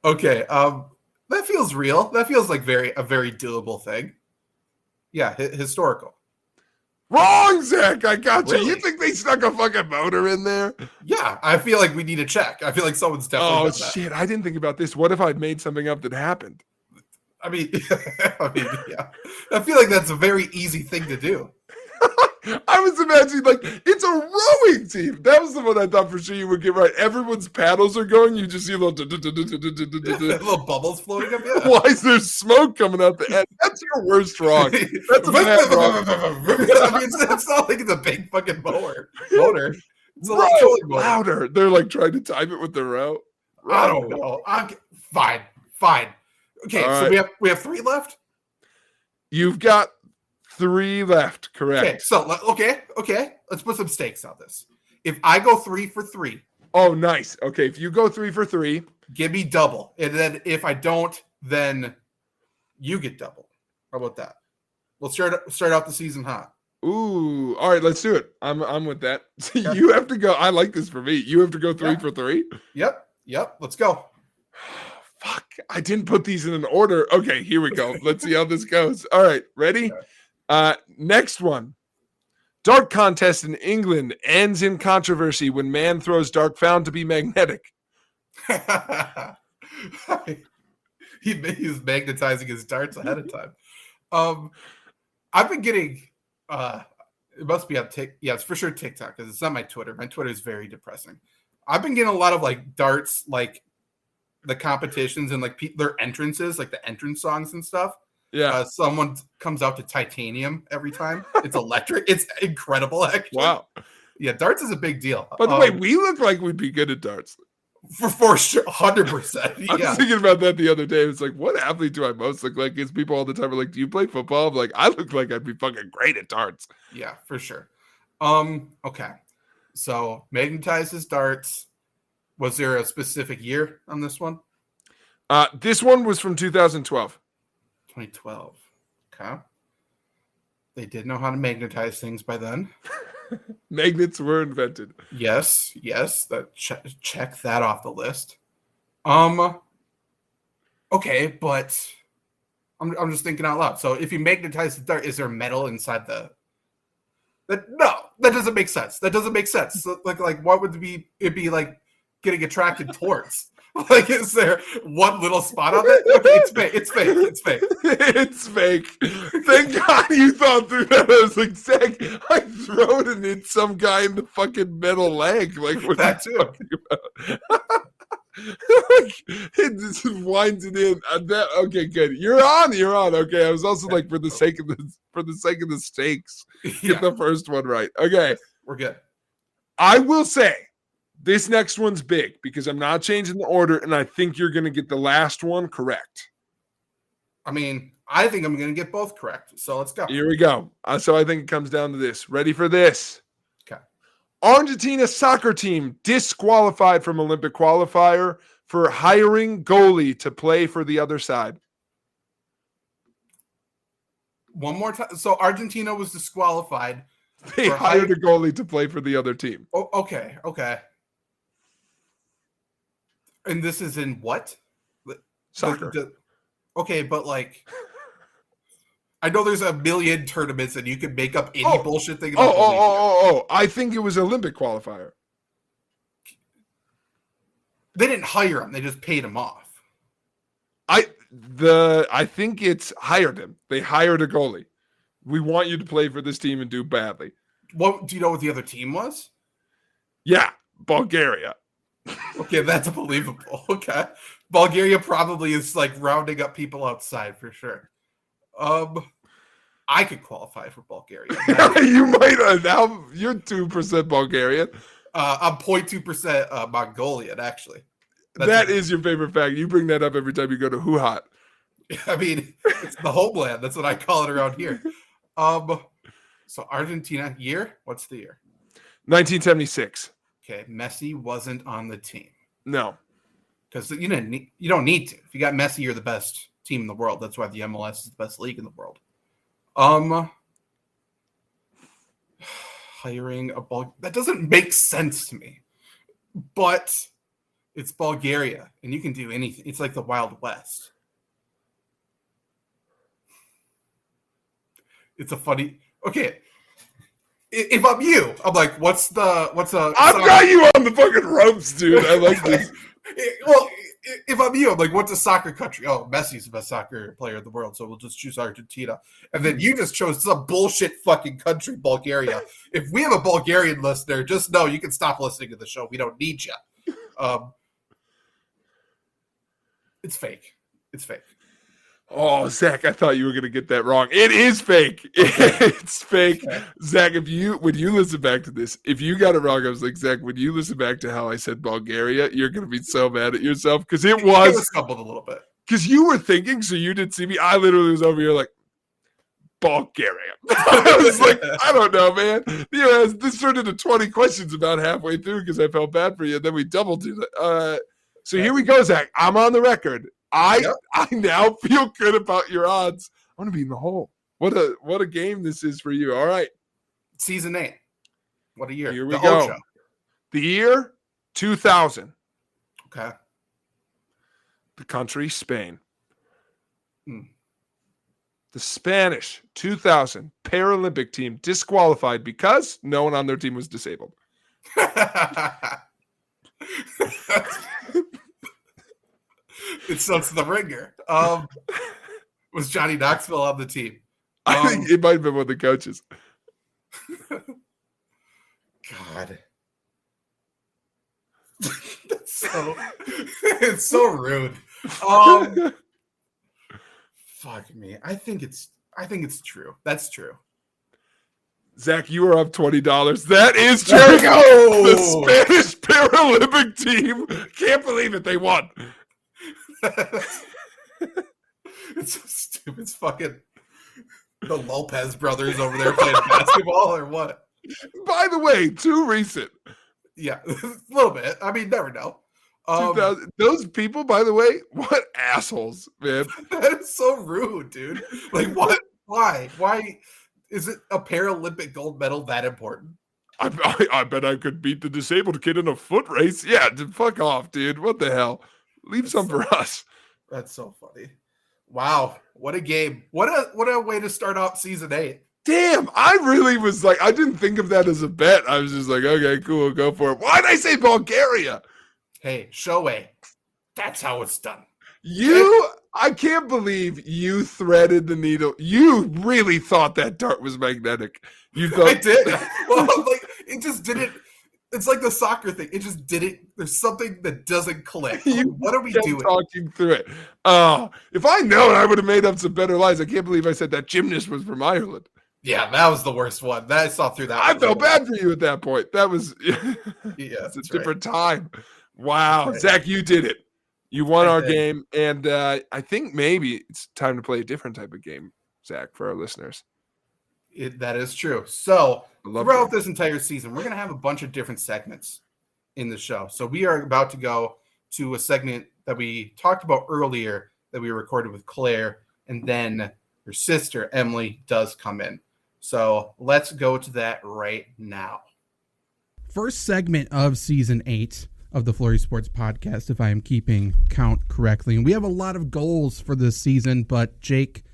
Okay. That feels real. That feels like a very doable thing. Yeah, historical. Wrong, Zach. I got you. Really? You think they stuck a fucking motor in there? Yeah, I feel like we need a check. I feel like someone's definitely. Oh done that. shit! I didn't think about this. What if I'd made something up that happened? I mean, yeah. I feel like that's a very easy thing to do. I was imagining like it's a rowing team. That was the one I thought for sure you would get right. Everyone's paddles are going. You just see a little Little bubbles floating up. Yeah. Why is there smoke coming out the end? That's your worst wrong. That's a bad wrong. I mean, it's not like it's a big fucking motor. It's a Row totally motor. louder. They're like trying to time it with the row. I don't know. Fine. Okay, All so right. we have 3 left. You've got 3 left. Correct. Okay, so okay. Let's put some stakes on this. If I go 3 for 3, Oh, nice. Okay, if you go 3 for 3, give me double, and then if I don't, then you get double. How about that? We'll start out the season hot. ooh, all right, let's do it. I'm with that. So you have to go. I like this for me. You have to go 3 for 3. Yep. Let's go. Fuck, I didn't put these in an order. Okay, here we go. Let's see how this goes. All right, ready? Next one. Dart contest in England ends in controversy when man throws dart found to be magnetic. He was magnetizing his darts ahead of time. I've been getting it must be on TikTok. Yeah, it's for sure TikTok because it's not my Twitter. My Twitter is very depressing. I've been getting a lot of like darts, like the competitions and like their entrances, like the entrance songs and stuff. Yeah. Someone comes out to Titanium every time. It's electric. It's incredible, actually. Wow. Yeah, darts is a big deal. By the way, we look like we'd be good at darts. For sure, 100%. I was thinking about that the other day. It's like, what athlete do I most look like? Because people all the time are like, do you play football? I'm like, I look like I'd be fucking great at darts. Yeah, for sure. Okay. So magnetizes darts. Was there a specific year on this one? This one was from 2012. 2012. Okay. They did know how to magnetize things by then. Magnets were invented. Yes. That check that off the list. Okay, but I'm just thinking out loud. So if you magnetize the dart, is there metal inside the? No, that doesn't make sense. That doesn't make sense. So, like what would it be like getting attracted towards? Like, is there one little spot on it? Okay, it's fake. It's fake. It's fake. It's fake. Thank God you thought through that. I was like, Zach, I thrown it in some guy in the fucking metal leg. Like, what That too. talking about? Like, it just winds it in. Okay, good. You're on. Okay, I was also like, for the sake of the stakes, get the first one right. Okay, we're good. I will say, this next one's big because I'm not changing the order, and I think you're going to get the last one correct. I mean, I think I'm going to get both correct. So let's go. Here we go. So I think it comes down to this. Ready for this? Okay. Argentina soccer team disqualified from Olympic qualifier for hiring goalie to play for the other side. One more time. So Argentina was disqualified. They hired a goalie to play for the other team. Oh, okay. And this is in what? Soccer. Okay, but like, I know there's a million tournaments and you can make up any bullshit thing. About I think it was Olympic qualifier. They didn't hire him; they just paid him off. I think it's hired him. They hired a goalie. We want you to play for this team and do badly. What do you know? What the other team was? Yeah, Bulgaria. Okay, that's believable. Okay, Bulgaria probably is like rounding up people outside for sure. I could qualify for Bulgaria. You might now. You're 2% Bulgarian. I'm 0.2% Mongolian. Actually, that is your favorite fact. You bring that up every time you go to Huhat. I mean, it's the homeland. That's what I call it around here. So Argentina year? What's the year? 1976. Okay, Messi wasn't on the team. No, because you don't need to. If you got Messi, you're the best team in the world. That's why the MLS is the best league in the world. Hiring a that doesn't make sense to me. But it's Bulgaria, and you can do anything. It's like the Wild West. It's a funny. Okay. If I'm you, I'm like, what's a? I've got you on the fucking ropes, dude. I like this. Well, if I'm you, I'm like, what's a soccer country? Oh, Messi's the best soccer player in the world, so we'll just choose Argentina. And then you just chose some bullshit fucking country, Bulgaria. If we have a Bulgarian listener, just know you can stop listening to the show. We don't need you. It's fake. It's fake. Oh, Zach, I thought you were going to get that wrong. It is fake. It's fake. Okay. Zach, when you listen back to this, if you got it wrong, I was like, Zach, when you listen back to how I said Bulgaria, you're going to be so mad at yourself because it was stumbled a little bit. Because you were thinking, so you didn't see me. I literally was over here like, Bulgaria. I was like, I don't know, man. This turned into 20 questions about halfway through because I felt bad for you. And then we doubled it. So here we go, Zach. I'm on the record. I now feel good about your odds. I want to be in the hole. What a game this is for you. All right. Season 8. What a year. Here we go. Ocho. The year 2000. Okay. The country, Spain. The Spanish 2000 Paralympic team disqualified because no one on their team was disabled. It's the ringer. Was Johnny Knoxville on the team? I think it might have been one of the coaches. God. It's so rude. Fuck me. I think it's true. That's true. Zach, you are up $20. That is true. There we go. The Spanish Paralympic team. Can't believe it. They won. It's so stupid. It's fucking the Lopez brothers over there playing basketball or what? By the way, too recent. Yeah, a little bit. I mean, never know. Those people, by the way, what assholes, man. That is so rude, dude. Like, what? Why? Why is it a Paralympic gold medal that important? I bet I could beat the disabled kid in a foot race. Yeah, fuck off, dude. What the hell? Leave some for us. That's so funny. Wow, what a game. What a way to start out season 8. Damn, I really was like, I didn't think of that as a bet. I was just like, okay, cool, go for it. Why'd I say Bulgaria? Hey, Shohei, that's how it's done. I can't believe you threaded the needle. You really thought that dart was magnetic. You thought I did. Well, like, it just didn't. It's like the soccer thing. It just didn't. There's something that doesn't click. What are we doing? Talking through it. If I known, I would have made up some better lies. I can't believe I said that gymnast was from Ireland. Yeah, that was the worst one. I saw through that. I felt bad for you at that point. That was it's a different time. Wow, right. Zach, you did it. You won our game, and I think maybe it's time to play a different type of game, Zach, for our listeners. That is true. So throughout this entire season, we're going to have a bunch of different segments in the show. So we are about to go to a segment that we talked about earlier that we recorded with Claire, and then her sister, Emily, does come in. So let's go to that right now. First segment of season 8 of the FlurrySports podcast, if I am keeping count correctly. And we have a lot of goals for this season, but Jake,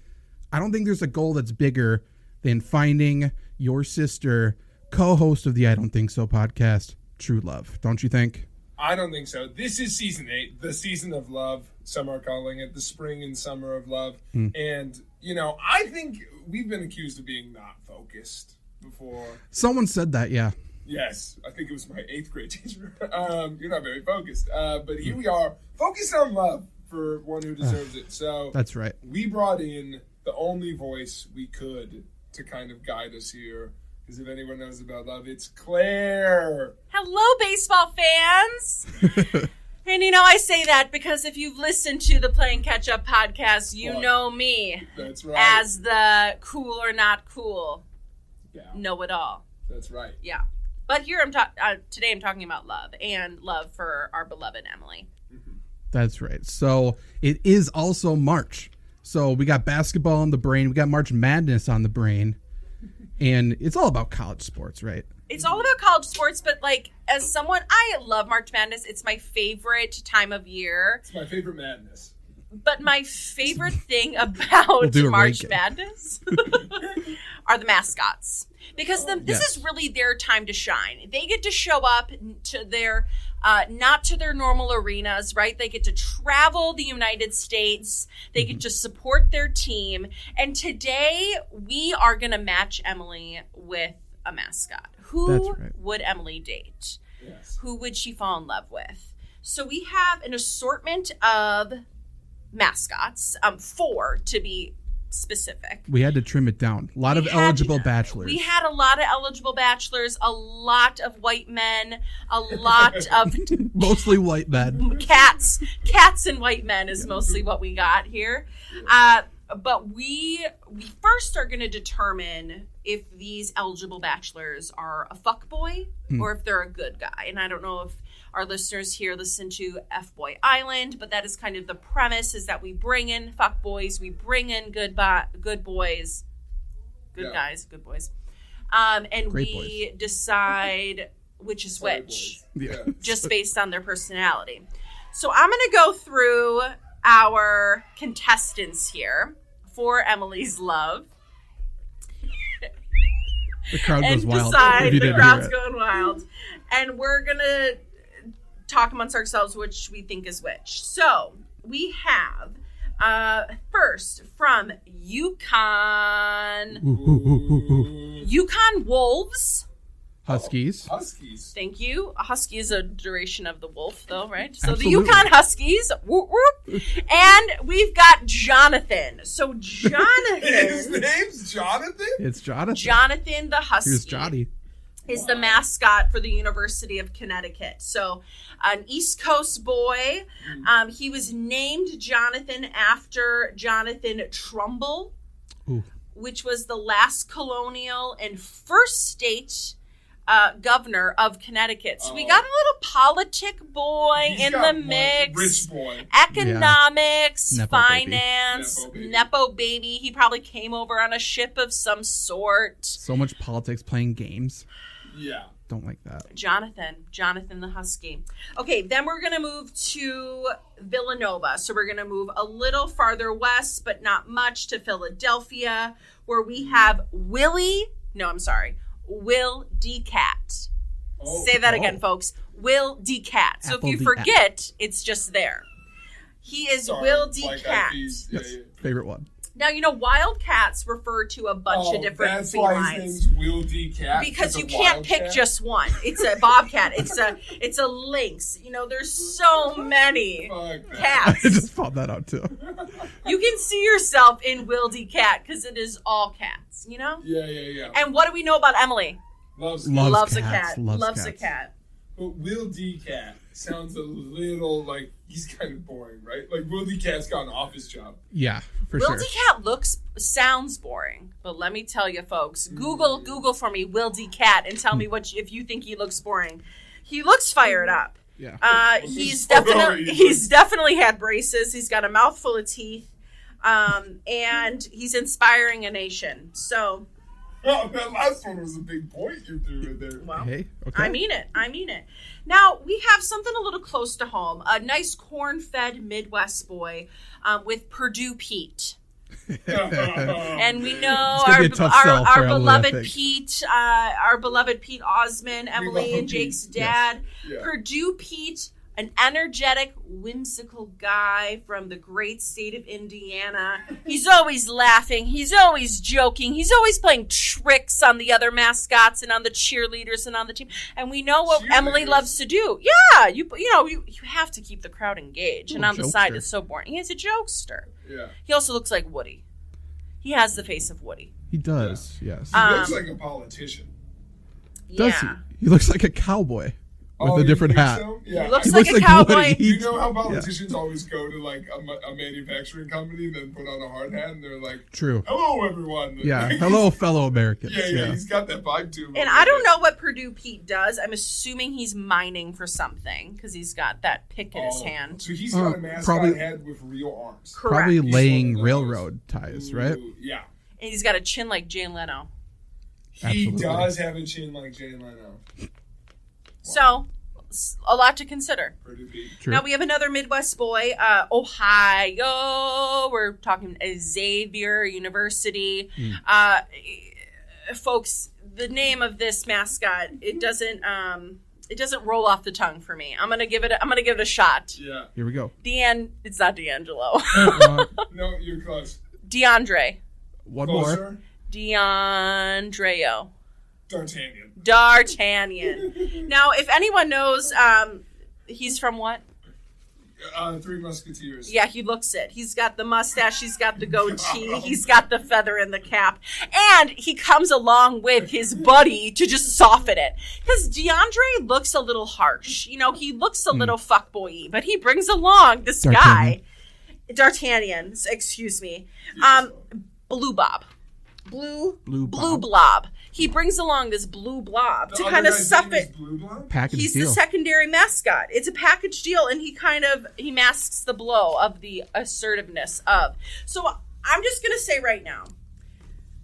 I don't think there's a goal that's bigger than finding your sister, co-host of the I Don't Think So podcast, True Love. Don't you think? I don't think so. This is season 8, the season of love. Some are calling it the spring and summer of love. And, I think we've been accused of being not focused before. Someone said that, yeah. Yes, I think it was my 8th grade teacher. You're not very focused. But here we are, focused on love for one who deserves it. So that's right. We brought in the only voice we could to kind of guide us here. Because if anyone knows about love, it's Claire. Hello, baseball fans. And I say that because if you've listened to the Playing Catch Up podcast, you know me. That's right. As the cool or not cool know-it-all. That's right. Yeah. But here today I'm talking about love and love for our beloved Emily. That's right. So it is also March. So we got basketball on the brain. We got March Madness on the brain. And it's all about college sports, right? It's all about college sports, but as someone, I love March Madness. It's my favorite time of year. It's my favorite madness. But my favorite thing about March Madness are the mascots. Because this is really their time to shine. They get to show up to their, not to their normal arenas, right? They get to travel the United States. They get to support their team. And today we are going to match Emily with a mascot. Who would Emily date? Yes. Who would she fall in love with? So we have an assortment of mascots, 4 to be specific. We had to trim it down. A lot of eligible bachelors. We had a lot of eligible bachelors, a lot of white men, a lot of mostly white men. Cats and white men is mostly what we got here. But we first are going to determine if these eligible bachelors are a fuckboy or if they're a good guy. And I don't know if our listeners here listen to F-Boy Island, but that is kind of the premise, is that we bring in fuckboys, we bring in good boys, guys, good boys. And Great we boys. Decide which is which, just based on their personality. So I'm going to go through our contestants here for Emily's love. The crowd goes wild. The crowd's going wild. And we're going to talk amongst ourselves which we think is which. So we have first from Yukon Wolves. Huskies. Thank you. A husky is a duration of the wolf, though, right? So Absolutely. The Yukon Huskies. Whoop, whoop. And we've got Jonathan. So Jonathan. His name's Jonathan? It's Jonathan. Jonathan the Husky. Here's Johnny. Is the mascot for the University of Connecticut. So an East Coast boy. He was named Jonathan after Jonathan Trumbull, which was the last colonial and first state governor of Connecticut. So we got a little politic boy in the mix. Rich boy. Economics, Nepo finance, Nepo baby. He probably came over on a ship of some sort. So much politics, playing games. Yeah. Don't like that. Jonathan the Husky. Okay, then we're going to move to Villanova. So we're going to move a little farther west, but not much, to Philadelphia, where we have Will D. Cat. Say that again, folks. Will D. Cat. So Apple if you D. forget, it's just there. He is Will D. Cat. Yes, favorite one. Now, Wildcats refer to a bunch of different felines. His name's Will D. Cat. Because you can't pick just one. It's a bobcat. It's a lynx. There's so many cats. I just found that out too. You can see yourself in Will D. Cat because it is all cats, Yeah. And what do we know about Emily? Loves Loves cats. a cat. Loves a cat. But Will D. Cat sounds a little like he's kind of boring, right? Like Will D. Cat's got an office job. Yeah, for Will sure. D. Cat sounds boring, but let me tell you, folks. Google for me Will D. Cat and tell me if you think he looks boring. He looks fired up. Yeah. He's definitely had braces. He's got a mouthful of teeth, and he's inspiring a nation. So. Oh, that last one was a big point you threw in there. Well, Hey, okay. I mean it. Now, we have something a little close to home. A nice corn-fed Midwest boy with Purdue Pete. And we know our beloved Pete, Osmond, Emily and Jake's dad. Yes. Yeah. Purdue Pete, an energetic, whimsical guy from the great state of Indiana. He's always laughing. He's always joking. He's always playing tricks on the other mascots and on the cheerleaders and on the team. And we know what Emily loves to do. Yeah, you have to keep the crowd engaged. And on the side, it's so boring. He's a jokester. Yeah. He also looks like Woody. He has the face of Woody. He does, yes. He looks like a politician. Does he? He looks like a cowboy with a different hat. So? Yeah. He looks like a cowboy. Woody. You know how politicians always go to like a manufacturing company, then put on a hard hat, and they're like, True. "Hello, everyone." Yeah. Hello, fellow Americans. Yeah. He's got that vibe to him. And I don't know what Purdue Pete does. I'm assuming he's mining for something because he's got that pick in his hand. So he's got a mascot head with real arms. Correct. Probably laying railroad ties, right? Yeah. And he's got a chin like Jay Leno. He Absolutely. does have a chin like Jay Leno. Wow. So, a lot to consider. Purdue Pete. True. Now we have another Midwest boy, Ohio. We're talking Xavier University. Folks, the name of this mascot, it doesn't roll off the tongue for me. I'm gonna give it a shot. Yeah. Here we go. It's not D'Angelo. No, you're close. DeAndre. One Closer. more. DeAndreo. D'Artagnan. Now, if anyone knows, he's from what? Three Musketeers. Yeah, he looks it. He's got the mustache. He's got the goatee. He's got the feather in the cap. And he comes along with his buddy to just soften it. Because DeAndre looks a little harsh. He looks a little fuckboy-y. But he brings along this guy. D'Artagnan. Excuse me. Blue Bob. Blue Blob. He brings along this blue blob to kind of suff it. Package deal. The secondary mascot. It's a package deal, and he masks the blow of the assertiveness of. So I'm just gonna say right now.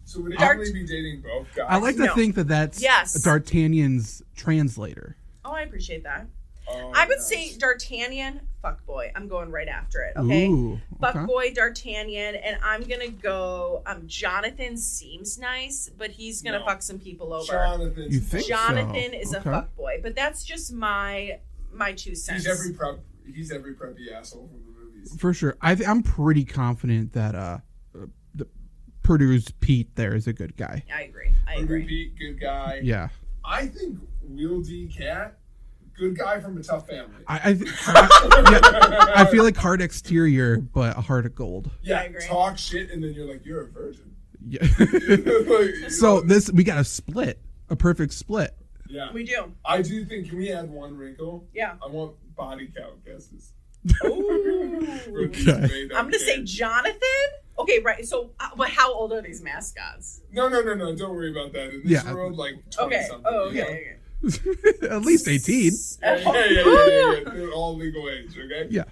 So would Emily be dating both guys? I like to think that's D'Artagnan's translator. Oh, I appreciate that. Oh, I would say D'Artagnan, fuckboy. I'm going right after it. Okay, fuckboy D'Artagnan, and I'm gonna go. Jonathan seems nice, but he's gonna fuck some people over. Jonathan is a fuckboy, but that's just my 2 cents. He's every preppy asshole from the movies. For sure, I'm pretty confident that the Purdue's Pete there is a good guy. I agree. Purdue Pete, good guy. Yeah. I think Will D. Cat. Good guy from a tough family. I feel like hard exterior, but a heart of gold. Yeah, I agree. Talk shit, and then you're like, you're a virgin. Yeah. So we got a perfect split. Yeah, we do. I do think. Can we add one wrinkle? Yeah. I want body count guesses. Okay. I'm gonna say Jonathan. Okay, right. So, but how old are these mascots? No. Don't worry about that. In this world, like 20 something. Oh, okay. At least 18. Yeah. They're all legal age, okay? Yeah.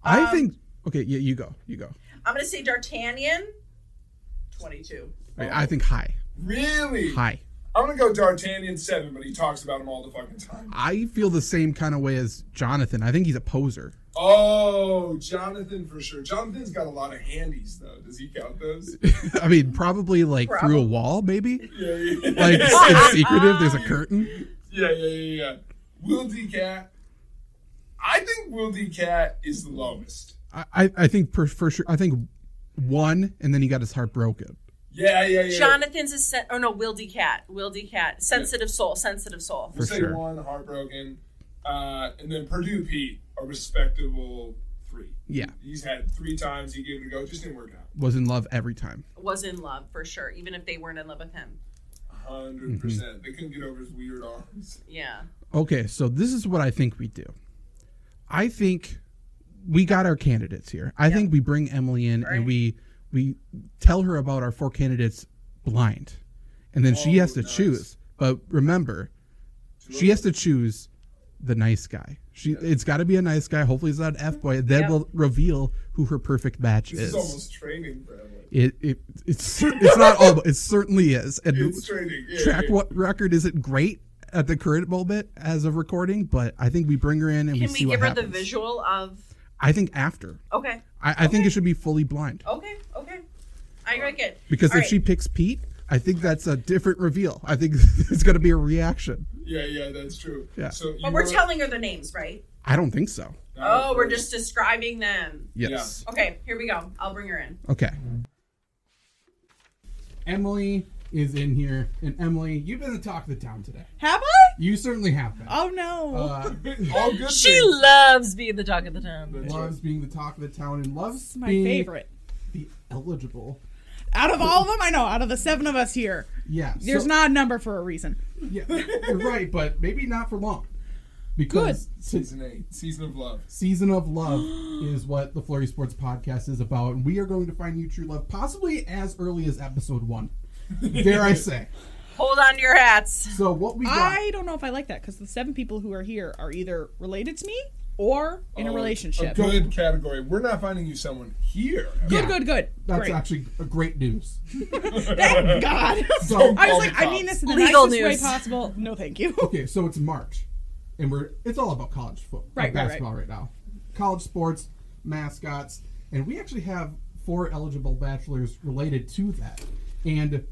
I think. Okay, yeah, you go. I'm gonna say D'Artagnan. 22. I think high. Really? High. I'm going to go D'Artagnan 7, but he talks about him all the fucking time. I feel the same kind of way as Jonathan. I think he's a poser. Oh, Jonathan for sure. Jonathan's got a lot of handies, though. Does he count those? I mean, probably like through a wall, maybe. Yeah. Like it's secretive. There's a curtain. Yeah. Will D. Cat. I think Will D. Cat is the lowest. I think for sure. I think 1, and then he got his heart broken. Yeah. Jonathan's Will D. Cat. Sensitive soul. We'll say sure. 1, heartbroken. And then Purdue Pete, a respectable 3. Yeah. He's had 3 times he gave it a go. Just didn't work out. Was in love every time. Was in love, for sure, even if they weren't in love with him. 100%. They couldn't get over his weird arms. Yeah. Okay, so this is what I think we do. I think we got our candidates here. I think we bring Emily in and we tell her about our 4 candidates blind. And then she has to choose. But remember, she has to choose the nice guy. It's got to be a nice guy. Hopefully it's not an F-boy. Then we'll reveal who her perfect match is. This is almost training for Emily. It's not all, it certainly is. And it's training. What record isn't great at the current moment as of recording, but I think we bring her in and Can we see what happens. Can we give her the visual of? I think after. Okay. I think it should be fully blind. Okay. I like it. Because if she picks Pete, I think that's a different reveal. I think it's going to be a reaction. Yeah, that's true. Yeah. So but we're telling her the names, right? I don't think so. Oh, we're just describing them. Yes. Yeah. Okay, here we go. I'll bring her in. Okay. Emily is in here. And Emily, you've been the talk of the town today. Have I? You certainly have been. Oh, no. All good She things. loves being the talk of the town. Loves being the talk of the town and loves It's my being favorite. the eligible. Out of all of them, I know. Out of the 7 of us here, Yeah. there's not a number for a reason. Yeah, you're right, but maybe not for long. Because Season 8, Season of Love. Season of Love is what the Flurry Sports podcast is about. And we are going to find you true love, possibly as early as episode 1. Dare I say. Hold on to your hats. So what we got... I don't know if I like that, because the 7 people who are here are either related to me or in a relationship. A good category. We're not finding you someone here. Good. That's Great. actually a great news. Thank God. So, I was like, I mean this in the Legal nicest news. way possible. No, thank you. okay, so it's March. And it's all about college football, basketball right now. College sports, mascots, and we actually have 4 eligible bachelors related to that. And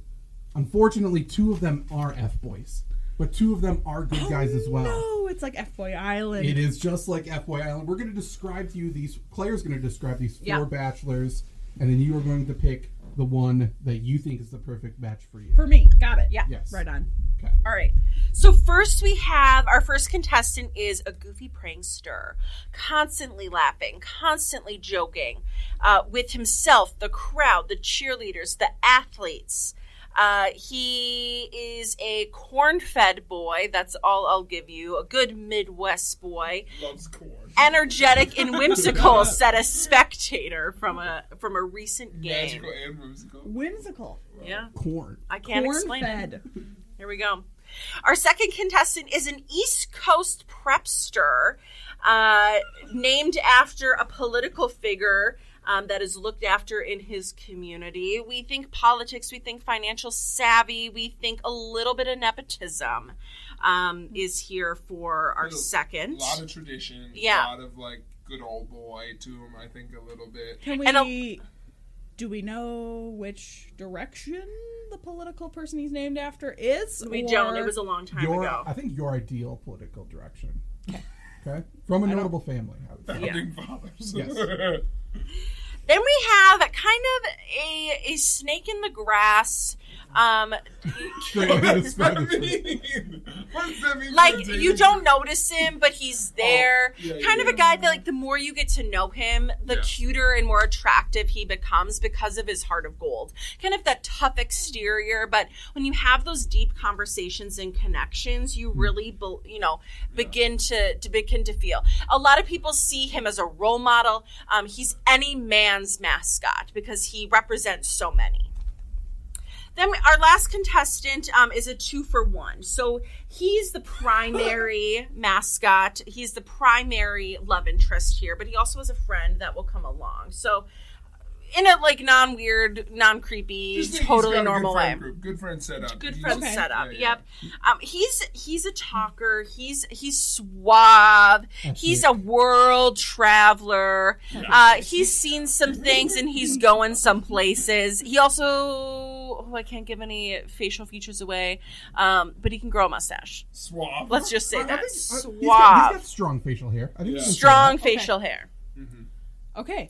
unfortunately, 2 of them are F-boys. But 2 of them are good guys as well. No, it's like F-Boy Island. It is just like F-Boy Island. We're going to describe to you Claire's going to describe these 4 bachelors, and then you are going to pick the one that you think is the perfect match for you. For me. Got it. Yeah. Yes. Right on. Okay. All right. So first we have our first contestant is a goofy prankster, constantly laughing, constantly joking with himself, the crowd, the cheerleaders, the athletes. He is a corn-fed boy. That's all I'll give you. A good Midwest boy. Loves corn. Energetic and whimsical, said a spectator from a recent game. Magical and whimsical. Whimsical. Yeah. Corn. I can't explain it. Corn-fed. Here we go. Our second contestant is an East Coast prepster named after a political figure that is looked after in his community. We think politics, we think financial savvy, we think a little bit of nepotism is here for our second. A lot of tradition. Yeah. A lot of like good old boy to him, I think a little bit. Can we... Do we know which direction the political person he's named after is? We don't. It was a long time ago. I think your ideal political direction. Okay? From a notable family, I would say. Founding fathers. Yes. Then we have kind of a snake in the grass. Straight ahead of What does that mean? Like, you don't notice him, but he's there. Kind of yeah. a guy that, like, the more you get to know him, the cuter and more attractive he becomes because of his heart of gold. Kind of that tough exterior, but when you have those deep conversations and connections, you really, begin to feel. A lot of people see him as a role model. He's any man's mascot because he represents so many. Then our last contestant is a 2-for-1. So he's the primary mascot. He's the primary love interest here, but he also has a friend that will come along. So in a like non-weird, non-creepy, totally normal way. Good friend setup. Good friend setup. Yeah. Yep. He's a talker. He's suave. He's a world traveler. He's seen some things and he's going some places. He also, I can't give any facial features away, but he can grow a mustache. Suave. Let's just say that. Suave. Suave. He's got strong facial hair. I think Strong facial hair. Okay.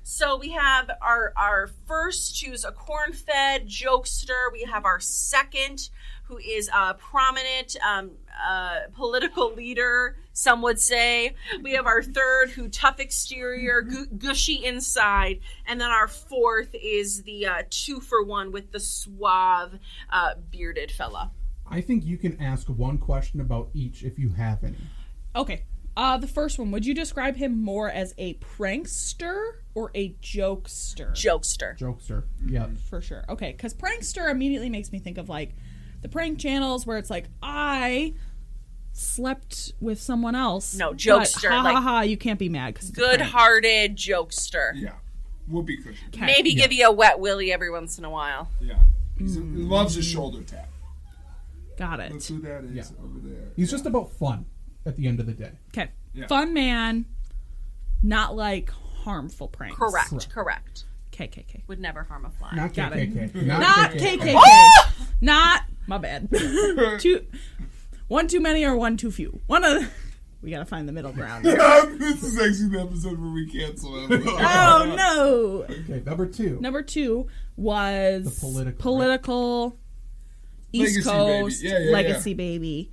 So we have our first, who's a corn-fed jokester. We have our second, who is a prominent political leader, some would say. We have our third, who tough exterior, gushy inside. And then our fourth is the 2-for-1 with the suave, bearded fella. I think you can ask one question about each if you have any. Okay. The first one, would you describe him more as a prankster or a jokester? Jokester. Yeah. For sure. Okay, because prankster immediately makes me think of like the prank channels where it's like, I slept with someone else. No, jokester. But, ha, you can't be mad. Good-hearted jokester. Yeah. Whoopee cushion. Okay. Maybe give you a wet willy every once in a while. Yeah. He loves his shoulder tap. Got it. Look who that is over there. He's just about fun at the end of the day. Okay. Yeah. Fun man, not like harmful pranks. Correct. KKK. Would never harm a fly. Not Got it. KKK. Not KKK. Not, my bad. One too many or one too few. We gotta find the middle ground. This is actually the episode where we cancel him. Oh no. Okay, number two. Number 2 was The political East Legacy Coast baby. legacy baby.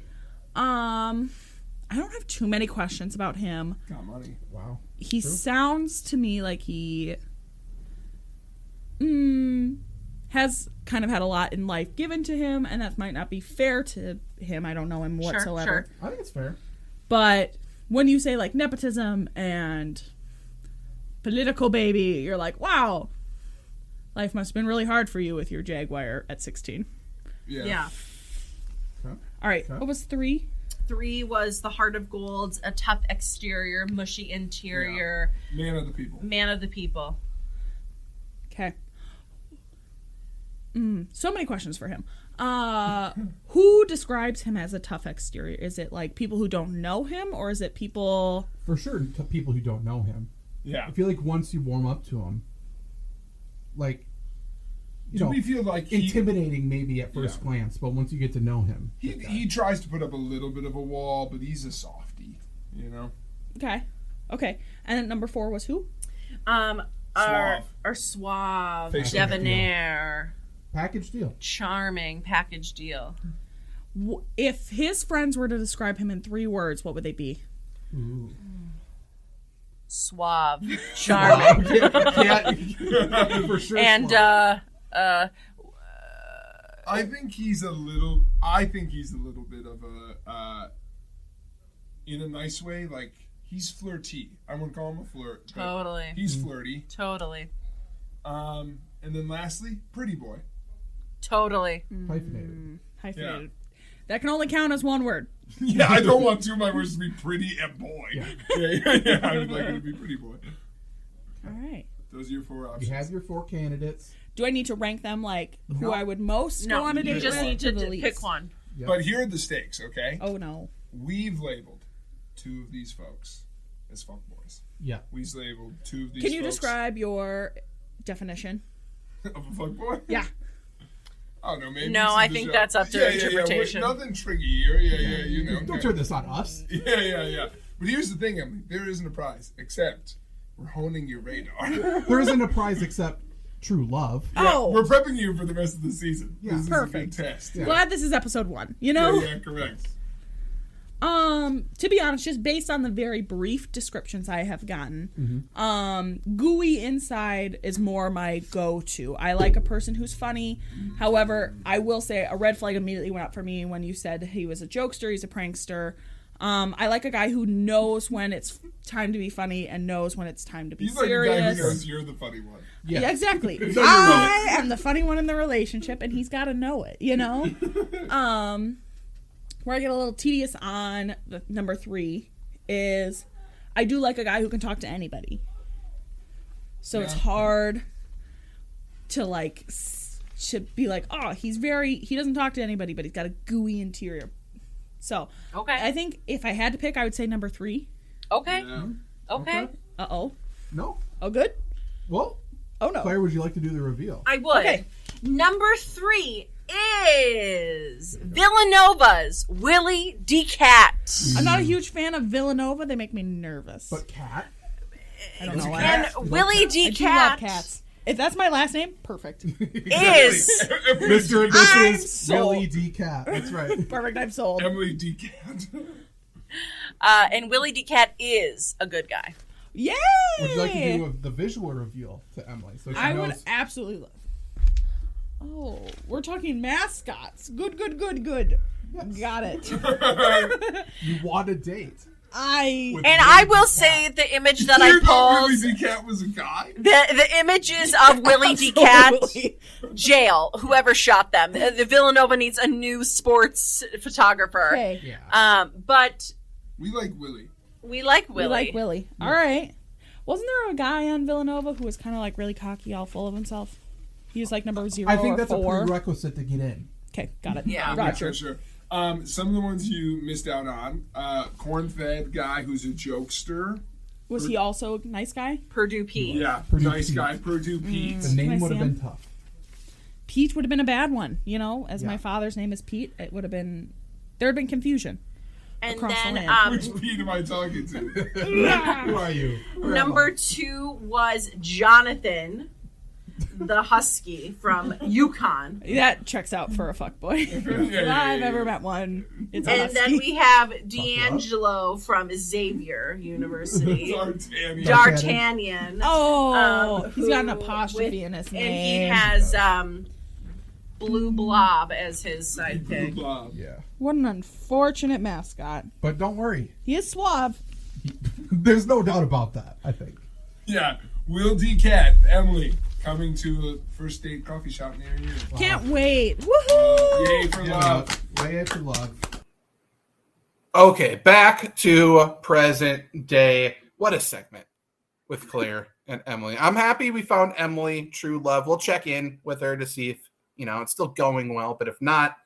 I don't have too many questions about him. Got money. Wow. He sounds to me like he has kind of had a lot in life given to him, and that might not be fair to him. I don't know him whatsoever. Sure. I think it's fair. But when you say like nepotism and political baby, you're like, wow, life must have been really hard for you with your Jaguar at 16. Yeah. Okay. All right. What was 3? 3 was the heart of gold, a tough exterior, mushy interior. Yeah. Man of the people. Man of the people. Okay. So many questions for him. Who describes him as a tough exterior? Is it like people who don't know him, or is it people... For sure, to people who don't know him. Yeah. I feel like once you warm up to him, like, we feel like intimidating maybe at first glance, but once you get to know him. He tries to put up a little bit of a wall, but he's a softie, you know? Okay. And then number 4 was who? Our suave, debonair, Package deal. charming package deal. If his friends were to describe him in 3 words, what would they be? Ooh. Suave, charming, For sure. and I think he's a little bit of a in a nice way, like he's flirty. I wouldn't call him a flirt. Totally. He's flirty. Totally. And then lastly, pretty boy. Totally. Hyphenated. Hyphenated. Yeah. That can only count as 1 word. Yeah, I don't want 2 of my words to be pretty and boy. Yeah. I would like it to be pretty boy. All right. Those are your 4 options. You have your 4 candidates. Do I need to rank them like who I would most go No, on a date you just with need to the least? pick one. Yep. But here are the stakes, okay? Oh no. We've labeled 2 of these folks as fuckboys. Yeah. We've labeled 2 of these Can you folks describe your definition? of a fuckboy? Yeah. I don't know, maybe. No, I think that's up to interpretation. Nothing tricky here. Yeah, you know. Don't turn this on us. Yeah. But here's the thing, Emily. There isn't a prize, except we're honing your radar. There isn't a prize except true love. Oh. We're prepping you for the rest of the season. Yeah, this perfect. is a good test. Yeah. Glad this is episode 1. You know? Yeah, correct. To be honest, just based on the very brief descriptions I have gotten, gooey inside is more my go-to. I like a person who's funny. However, I will say a red flag immediately went up for me when you said he was a jokester, he's a prankster. I like a guy who knows when it's time to be funny and knows when it's time to be He's serious. like a guy who knows you're the funny one. Yeah, exactly. So I am the funny one in the relationship, and he's got to know it, you know? Where I get a little tedious on the number 3 is I do like a guy who can talk to anybody. So it's hard to like to be like, oh, he doesn't talk to anybody, but he's got a gooey interior. So okay, I think if I had to pick, I would say number 3. Okay. Yeah. Okay. Uh-oh. No. Oh, good. Well. Oh no. Claire, would you like to do the reveal? I would. Okay. Number 3 is Villanova's Willie DeCat. I'm not a huge fan of Villanova. They make me nervous. But cat? I don't know why. And Willie I do love DeCat cats. If that's my last name, perfect. is Mr. and I'm Mrs. sold. Willie D. Cat. That's right. Perfect. I'm sold. Emily Decat. and Willie DeCat is a good guy. Yay! Would you like to do the visual reveal to Emily? So she I knows. would absolutely love. Oh, we're talking mascots. Good. Yes. Got it. You want a date. And I will say the image that I posed, Willie DeCat was a guy? the images of Willie DeCat jail, whoever shot them. The Villanova needs a new sports photographer. Okay. Yeah. But We like Willie. we like Willie. We like Willie. All right. Wasn't there a guy on Villanova who was kind of like really cocky, all full of himself? He was like number 0 I think or that's 4. a prerequisite to get in. Okay, got it. Yeah. Roger. Sure. Some of the ones you missed out on. Corn-fed guy who's a jokester. Was he also a nice guy? Purdue Pete. Yeah, Purdue nice Pete. guy. Purdue Pete. The Can I name would see have him? been tough. Pete would have been a bad one, as Yeah. my father's name is Pete. It would have been, there would have been confusion. And Across the then land. Which Pete am I talking to? Who are you? Where am number I? 2 was Jonathan, the husky from Yukon. That checks out for a fuckboy. If I've ever met one. It's a And husky. then we have D'Angelo from Xavier University. D'Artagnan. D'Artagnan. Oh, he's got an who- apostrophe in his And name. he has Blue Blob as his sidekick. Bob. Yeah. What an unfortunate mascot. But don't worry. He is suave. There's no doubt about that, I think. Yeah, Will DeCat, Emily, coming to a first date coffee shop near you. Can't wait. Woohoo! Yay for love. Way after love. Okay, back to present day. What a segment with Claire and Emily. I'm happy we found Emily true love. We'll check in with her to see if, it's still going well. But if not,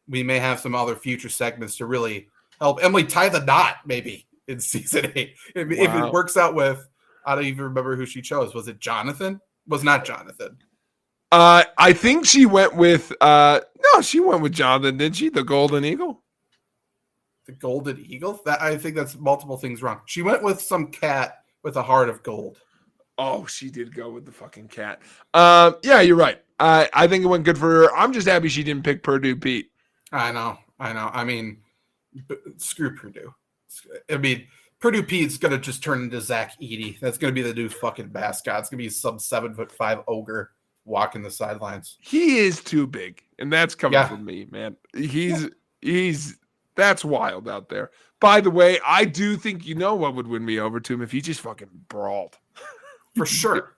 we may have some other future segments to really help Emily tie the knot maybe in season 8. If it works out with, I don't even remember who she chose. Was it Jonathan? Was not Jonathan. I think she went with, she went with Jonathan, didn't she? The Golden Eagle? The Golden Eagle? I think that's multiple things wrong. She went with some cat with a heart of gold. Oh, she did go with the fucking cat. Yeah, you're right. I think it went good for her. I'm just happy she didn't pick Purdue Pete. I know. I mean, screw Purdue. Purdue Pete's going to just turn into Zach Edey. That's going to be the new fucking mascot. It's going to be some 7'5" ogre walking the sidelines. He is too big, and that's coming from me, man. He's that's wild out there. By the way, I do think what would win me over to him if he just fucking brawled. For sure.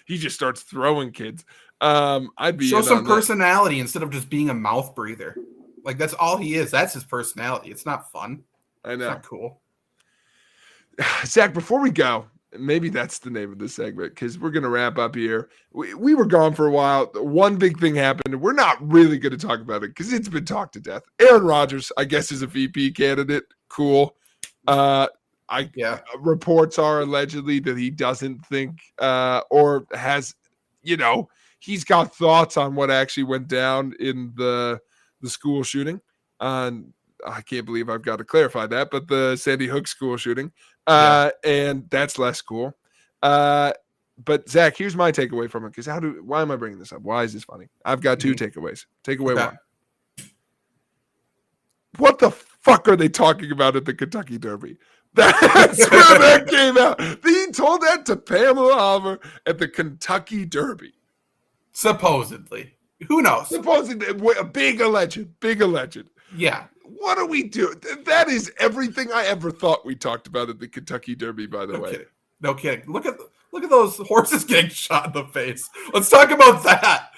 He just starts throwing kids. I'd be show in some on that. personality instead of just being a mouth breather. Like that's all he is. That's his personality. It's not fun. I It's know. not cool. Zach, before we go, maybe that's the name of the segment because we're going to wrap up here. We were gone for a while. One big thing happened. We're not really going to talk about it because it's been talked to death. Aaron Rodgers, I guess, is a VP candidate. Cool. Reports are allegedly that he doesn't think or has, he's got thoughts on what actually went down in the school shooting. I can't believe I've got to clarify that, but the Sandy Hook school shooting. And that's less cool. But Zach, here's my takeaway from it. Because why am I bringing this up? Why is this funny? I've got two takeaways. Takeaway one. What the fuck are they talking about at the Kentucky Derby? That's where that came out. He told that to Pamela Oliver at the Kentucky Derby. Supposedly. Who knows? Supposedly, a big alleged. Yeah. What do we do? That is everything I ever thought we talked about at the Kentucky Derby, by the way. Kidding. No kidding. Look at those horses getting shot in the face. Let's talk about that.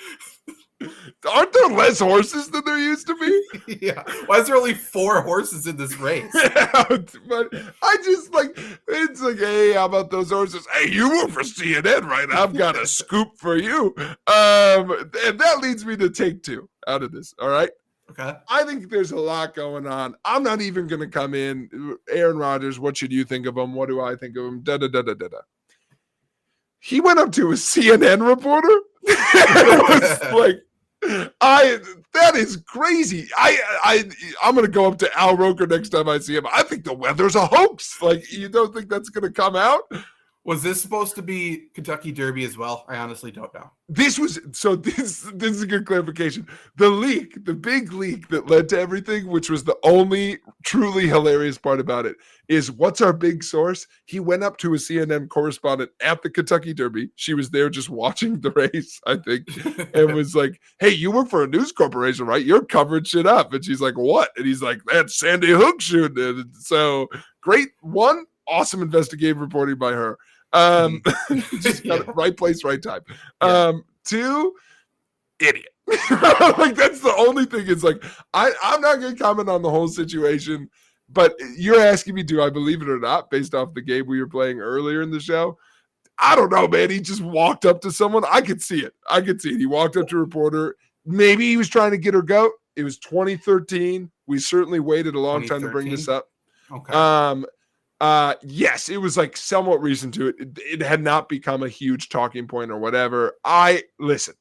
Aren't there less horses than there there used to be? Yeah. Why is there only 4 horses in this race? Yeah, but I just like, it's like, hey, how about those horses? Hey, you work for CNN, right? I've got a scoop for you. And that leads me to take 2 out of this. All right. Okay. I think there's a lot going on. I'm not even going to come in. Aaron Rodgers, what should you think of him? What do I think of him? Da-da-da-da-da-da. He went up to a CNN reporter. It was like, that is crazy. I'm going to go up to Al Roker next time I see him. I think the weather's a hoax. Like, you don't think that's going to come out? Was this supposed to be Kentucky Derby as well? I honestly don't know. This is a good clarification. The big leak that led to everything, which was the only truly hilarious part about it, is what's our big source? He went up to a CNN correspondent at the Kentucky Derby. She was there just watching the race, I think, and was like, hey, you work for a news corporation, right? You're covering shit up. And she's like, what? And he's like, that's Sandy Hook shooting it. And so great. One, awesome investigative reporting by her. Just got it, right place, right time. 2, idiot. Like, that's the only thing. It's like, I'm not going to comment on the whole situation, but you're asking me, do I believe it or not, based off the game we were playing earlier in the show? I don't know, man. He just walked up to someone. I could see it. He walked up to a reporter. Maybe he was trying to get her goat. It was 2013. We certainly waited a long time to bring this up. Okay. Yes, it was like somewhat recent to it. It had not become a huge talking point or whatever. Listen,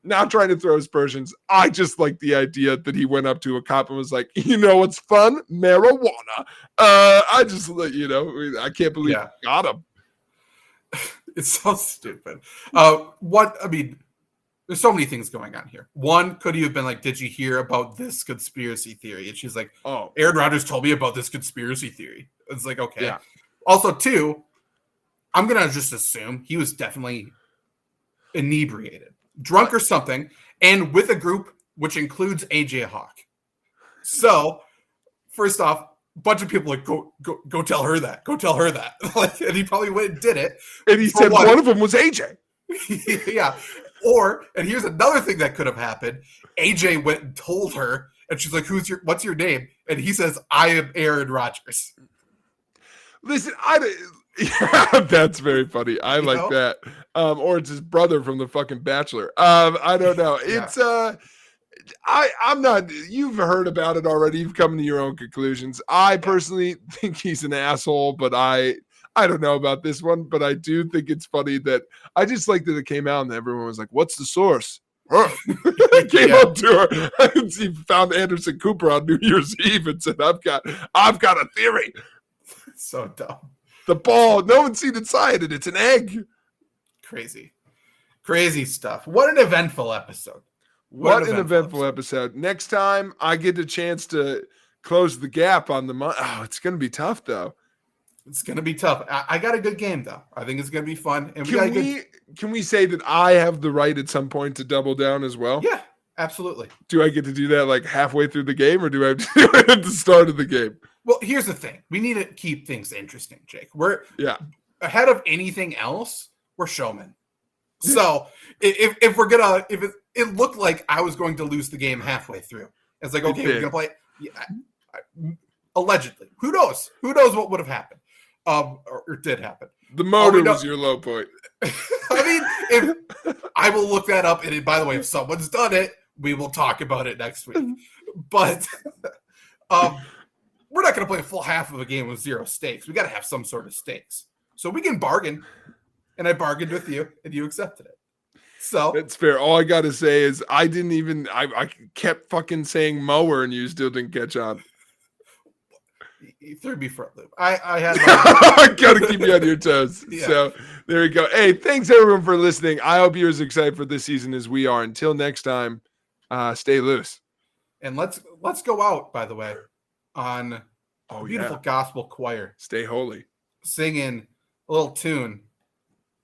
not trying to throw aspersions. I just like the idea that he went up to a cop and was like, you know what's fun? Marijuana. I just, I can't believe I got him. It's so stupid. There's so many things going on here. One, could you have been like, did you hear about this conspiracy theory? And she's like, oh, Aaron Rodgers told me about this conspiracy theory. It's like, okay. Yeah. Also, 2, I'm going to just assume he was definitely inebriated, drunk or something, and with a group which includes AJ Hawk. So, first off, a bunch of people like, go tell her that. Go tell her that. Like, and he probably went and did it. And he said one of them was AJ. Yeah. And here's another thing that could have happened. AJ went and told her, and she's like, what's your name? And he says, I am Aaron Rodgers. Listen, that's very funny. I like that. Or it's his brother from the fucking Bachelor. I don't know. It's I'm not, you've heard about it already. You've come to your own conclusions. I personally think he's an asshole, but I don't know about this one, but I do think it's funny that I just like that it came out and everyone was like, what's the source? Came up to her. He found Anderson Cooper on New Year's Eve and said, I've got a theory. So dumb. The ball, no one's seen inside it. It's an egg. Crazy stuff. What an eventful episode. What an eventful episode. Next time I get a chance to close the gap on the month. Oh, it's going to be tough, though. It's going to be tough. I got a good game, though. I think it's going to be fun. And can we say that I have the right at some point to double down as well? Yeah, absolutely. Do I get to do that like halfway through the game, or do I have to do it at the start of the game? Well, here's the thing. We need to keep things interesting, Jake. We're ahead of anything else. We're showmen. So if it looked like I was going to lose the game halfway through, it's like, okay, we're gonna play. Yeah, allegedly, who knows? Who knows what would have happened? Or did happen. The motor was your low point. I mean, if I will look that up, and by the way, if someone's done it, we will talk about it next week. But we're not going to play a full half of a game with 0 stakes. We got to have some sort of stakes, so we can bargain. And I bargained with you, and you accepted it. So that's fair. All I got to say is I kept fucking saying mower, and you still didn't catch on. You threw me for a loop. I had I gotta keep you on your toes. Yeah. So there you go. Hey, thanks everyone for listening. I hope you're as excited for this season as we are. Until next time, stay loose. And let's go out, by the way, on a beautiful gospel choir. Stay holy. Singing a little tune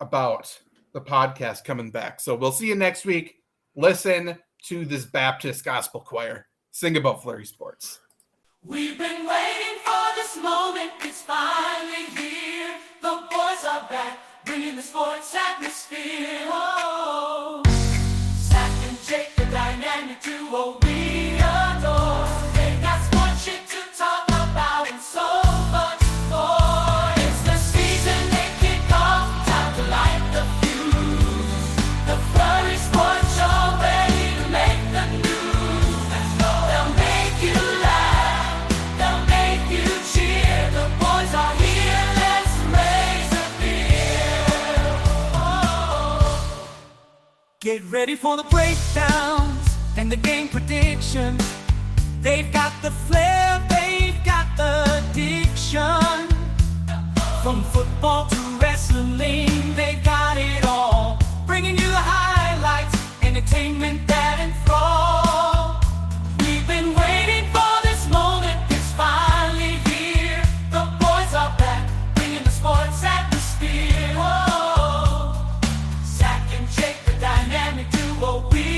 about the podcast coming back. So we'll see you next week. Listen to this Baptist gospel choir sing about FlurrySports. We've been waiting for this moment, it's finally here. The boys are back, bringing the sports atmosphere. Oh, Zach and Jake, the dynamic duo, we are ready for the breakdowns and the game predictions. They've got the flair, they've got the diction. From football to wrestling, they've got it all. Bringing you the highlights, entertainment that enthrall. We've been waiting for this moment, it's finally here. The boys are back, bringing the sports atmosphere. Whoa. Zach and Jake, the dynamic duo, we